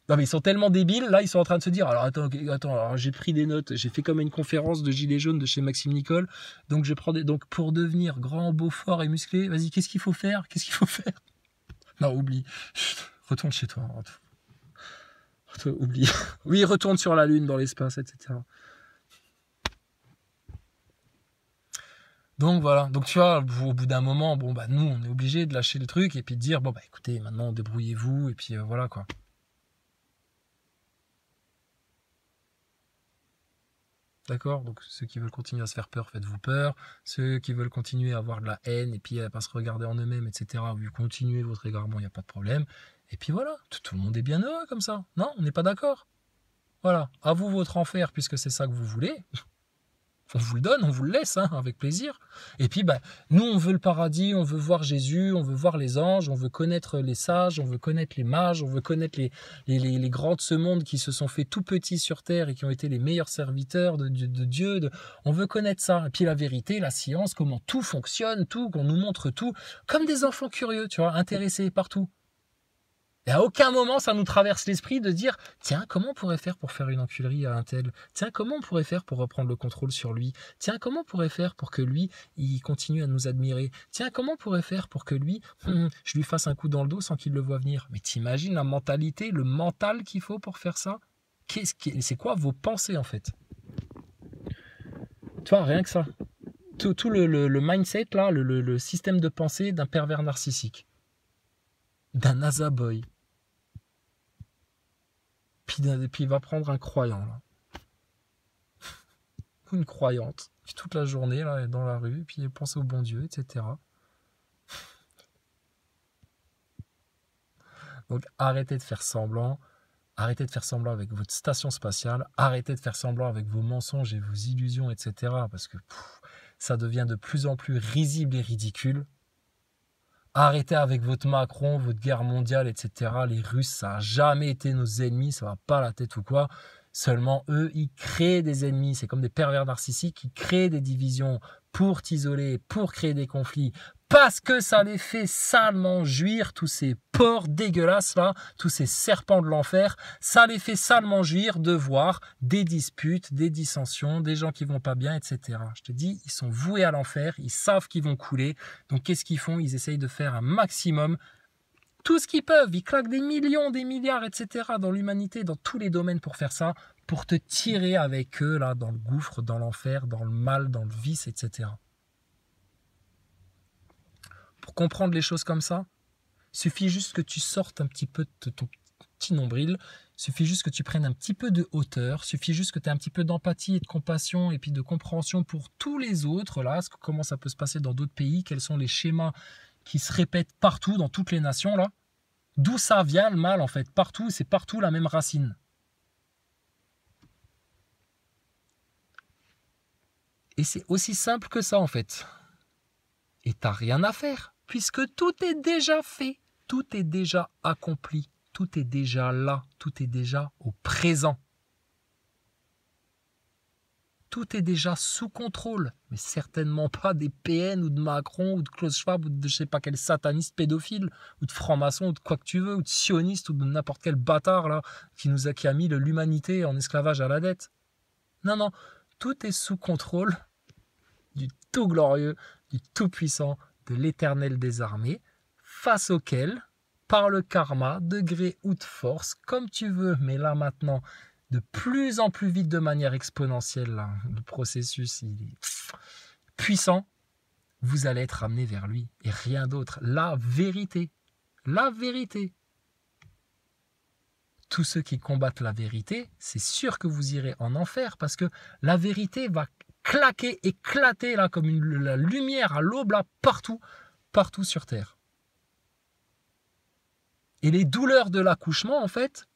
Non mais ils sont tellement débiles, là ils sont en train de se dire, alors attends, alors j'ai pris des notes, j'ai fait comme une conférence de gilets jaunes de chez Maxime Nicole, donc je prends donc pour devenir grand, beau, fort et musclé, vas-y, qu'est-ce qu'il faut faire? Non, oublie, retourne chez toi, oublie. Oui, retourne sur la Lune, dans l'espace, etc. Donc voilà, donc tu vois, au bout d'un moment, bon bah nous on est obligé de lâcher le truc et puis de dire, bon bah écoutez, maintenant débrouillez-vous et puis voilà quoi. D'accord? Donc ceux qui veulent continuer à se faire peur, faites-vous peur. Ceux qui veulent continuer à avoir de la haine et puis à pas se regarder en eux-mêmes, etc., vous continuez votre égarement, il n'y a pas de problème. Et puis voilà, tout le monde est bien heureux comme ça. Non, on n'est pas d'accord. Voilà, à vous votre enfer puisque c'est ça que vous voulez. On vous le donne, on vous le laisse, hein, avec plaisir. Et puis, bah, nous, on veut le paradis, on veut voir Jésus, on veut voir les anges, on veut connaître les sages, on veut connaître les mages, on veut connaître les grands de ce monde qui se sont fait tout petits sur terre et qui ont été les meilleurs serviteurs de Dieu. On veut connaître ça. Et puis la vérité, la science, comment tout fonctionne, tout, qu'on nous montre tout, comme des enfants curieux, tu vois, intéressés partout. Et à aucun moment, ça nous traverse l'esprit de dire « Tiens, comment on pourrait faire pour faire une enculerie à un tel ? Tiens, comment on pourrait faire pour reprendre le contrôle sur lui ? Tiens, comment on pourrait faire pour que lui, il continue à nous admirer ? Tiens, comment on pourrait faire pour que lui, je lui fasse un coup dans le dos sans qu'il le voie venir ?» Mais t'imagines la mentalité, le mental qu'il faut pour faire ça ? C'est quoi vos pensées, en fait ? Tu vois, rien que ça. Tout le mindset, là, le système de pensée d'un pervers narcissique. D'un NASA boy. Puis il va prendre un croyant, là. Une croyante, qui toute la journée, là, est dans la rue, puis il pense au bon Dieu, etc. Donc arrêtez de faire semblant. Arrêtez de faire semblant avec votre station spatiale. Arrêtez de faire semblant avec vos mensonges et vos illusions, etc. Parce que ça devient de plus en plus risible et ridicule. Arrêtez avec votre Macron, votre guerre mondiale, etc. Les Russes, ça n'a jamais été nos ennemis, ça va pas la tête ou quoi. Seulement, eux, ils créent des ennemis. C'est comme des pervers narcissiques qui créent des divisions pour t'isoler, pour créer des conflits. Parce que ça les fait salement jouir, tous ces porcs dégueulasses là, tous ces serpents de l'enfer, ça les fait salement jouir de voir des disputes, des dissensions, des gens qui vont pas bien, etc. Je te dis, ils sont voués à l'enfer, ils savent qu'ils vont couler. Donc qu'est-ce qu'ils font? Ils essayent de faire un maximum, tout ce qu'ils peuvent. Ils claquent des millions, des milliards, etc. dans l'humanité, dans tous les domaines pour faire ça, pour te tirer avec eux là dans le gouffre, dans l'enfer, dans le mal, dans le vice, etc. Pour comprendre les choses comme ça, il suffit juste que tu sortes un petit peu de ton petit nombril, il suffit juste que tu prennes un petit peu de hauteur, il suffit juste que tu aies un petit peu d'empathie et de compassion et puis de compréhension pour tous les autres, là, comment ça peut se passer dans d'autres pays, quels sont les schémas qui se répètent partout, dans toutes les nations, là. D'où ça vient le mal, en fait, partout, c'est partout la même racine. Et c'est aussi simple que ça, en fait. Et t'as rien à faire, puisque tout est déjà fait, tout est déjà accompli, tout est déjà là, tout est déjà au présent. Tout est déjà sous contrôle, mais certainement pas des PN ou de Macron ou de Klaus Schwab ou de je sais pas quel sataniste pédophile ou de franc-maçon ou de quoi que tu veux ou de sioniste ou de n'importe quel bâtard là qui a mis l'humanité en esclavage à la dette. Non, non, tout est sous contrôle du tout glorieux, du tout puissant, de l'éternel des armées, face auquel, par le karma, de gré ou de force, comme tu veux, mais là maintenant, de plus en plus vite de manière exponentielle, là, le processus il est puissant, vous allez être ramené vers lui, et rien d'autre. La vérité. La vérité. Tous ceux qui combattent la vérité, c'est sûr que vous irez en enfer, parce que la vérité va claquer, éclater là comme la lumière à l'aube là partout, partout sur Terre. Et les douleurs de l'accouchement, en fait,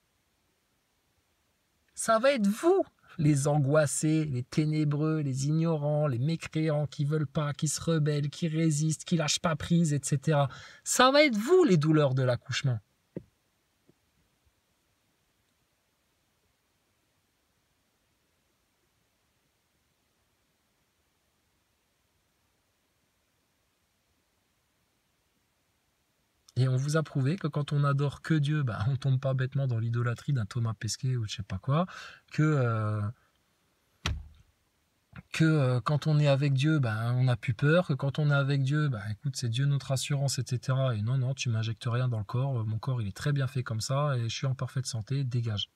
ça va être vous, les angoissés, les ténébreux, les ignorants, les mécréants qui veulent pas, qui se rebellent, qui résistent, qui lâchent pas prise, etc. Ça va être vous, les douleurs de l'accouchement. Et on vous a prouvé que quand on adore que Dieu, bah, on tombe pas bêtement dans l'idolâtrie d'un Thomas Pesquet ou je sais pas quoi, que quand on est avec Dieu, bah, on n'a plus peur, que quand on est avec Dieu, bah, écoute, c'est Dieu notre assurance, etc. Et non, non, tu m'injectes rien dans le corps, mon corps il est très bien fait comme ça et je suis en parfaite santé, dégage.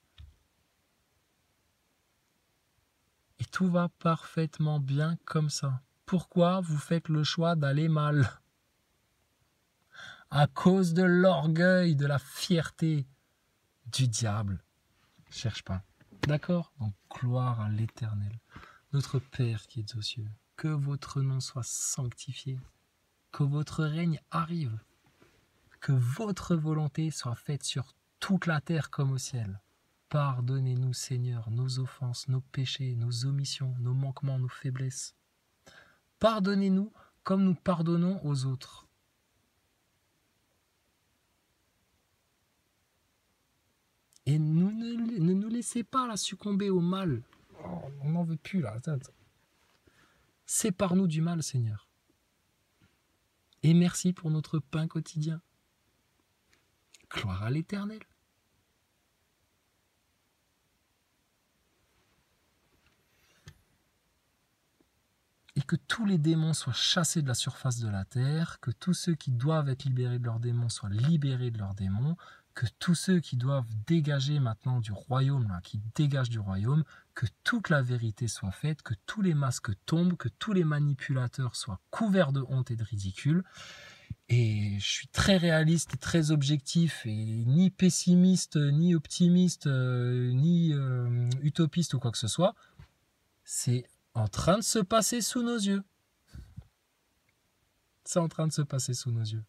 Et tout va parfaitement bien comme ça. Pourquoi vous faites le choix d'aller mal? À cause de l'orgueil, de la fierté du diable. Cherche pas. D'accord? Donc, gloire à l'Éternel, notre Père qui est aux cieux. Que votre nom soit sanctifié. Que votre règne arrive. Que votre volonté soit faite sur toute la terre comme au ciel. Pardonnez-nous, Seigneur, nos offenses, nos péchés, nos omissions, nos manquements, nos faiblesses. Pardonnez-nous comme nous pardonnons aux autres. Et ne nous laissez pas là, succomber au mal. Oh, on n'en veut plus là. Sépare-nous du mal, Seigneur. Et merci pour notre pain quotidien. Gloire à l'Éternel. Et que tous les démons soient chassés de la surface de la terre, que tous ceux qui doivent être libérés de leurs démons soient libérés de leurs démons, que tous ceux qui doivent dégager maintenant du royaume, là, qui dégagent du royaume, que toute la vérité soit faite, que tous les masques tombent, que tous les manipulateurs soient couverts de honte et de ridicule. Et je suis très réaliste, très objectif, et ni pessimiste, ni optimiste, ni utopiste ou quoi que ce soit. C'est en train de se passer sous nos yeux. C'est en train de se passer sous nos yeux.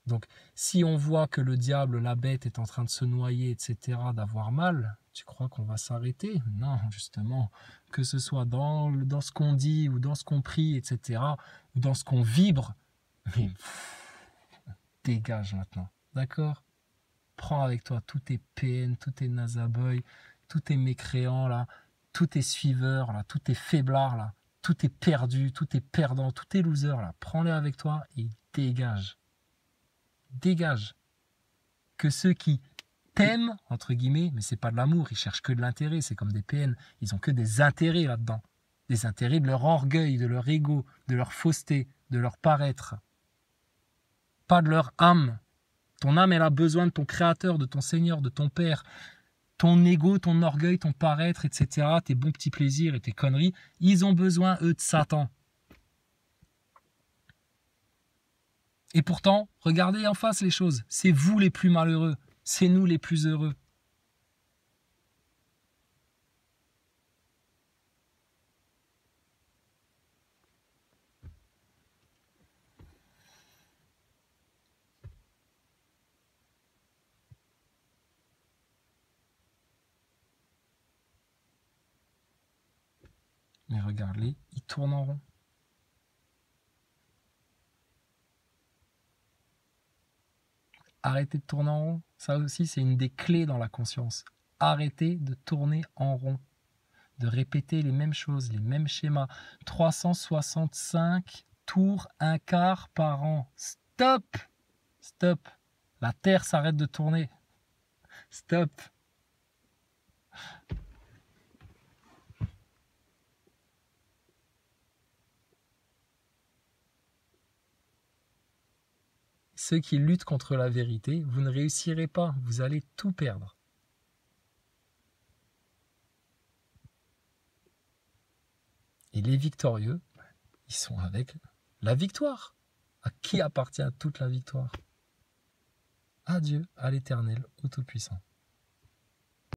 Donc, si on voit que le diable, la bête, est en train de se noyer, etc., d'avoir mal, tu crois qu'on va s'arrêter? Non, justement, que ce soit dans ce qu'on dit, ou dans ce qu'on prie, etc., ou dans ce qu'on vibre, mais dégage maintenant, d'accord? Prends avec toi tous tes PN, tous tes nasaboy, tous tes mécréants, là, tous tes suiveurs, là, tous tes faiblards, là, tous tes perdus, tous tes perdants, tous tes losers, là, prends-les avec toi et dégage. Dégage. Que ceux qui t'aiment, entre guillemets, mais c'est pas de l'amour, ils cherchent que de l'intérêt, c'est comme des PN, ils ont que des intérêts là-dedans. Des intérêts de leur orgueil, de leur ego, de leur fausseté, de leur paraître. Pas de leur âme. Ton âme, elle a besoin de ton créateur, de ton Seigneur, de ton Père. Ton ego, ton orgueil, ton paraître, etc., tes bons petits plaisirs et tes conneries, ils ont besoin, eux, de Satan. Et pourtant, regardez en face les choses. C'est vous les plus malheureux. C'est nous les plus heureux. Mais regarde-les, ils tournent en rond. Arrêtez de tourner en rond. Ça aussi, c'est une des clés dans la conscience. Arrêtez de tourner en rond. De répéter les mêmes choses, les mêmes schémas. 365 tours, un quart par an. Stop! Stop! La Terre s'arrête de tourner. Stop! Ceux qui luttent contre la vérité, vous ne réussirez pas. Vous allez tout perdre. Et les victorieux, ils sont avec la victoire. À qui appartient toute la victoire? À Dieu, à l'Éternel, au Tout-Puissant.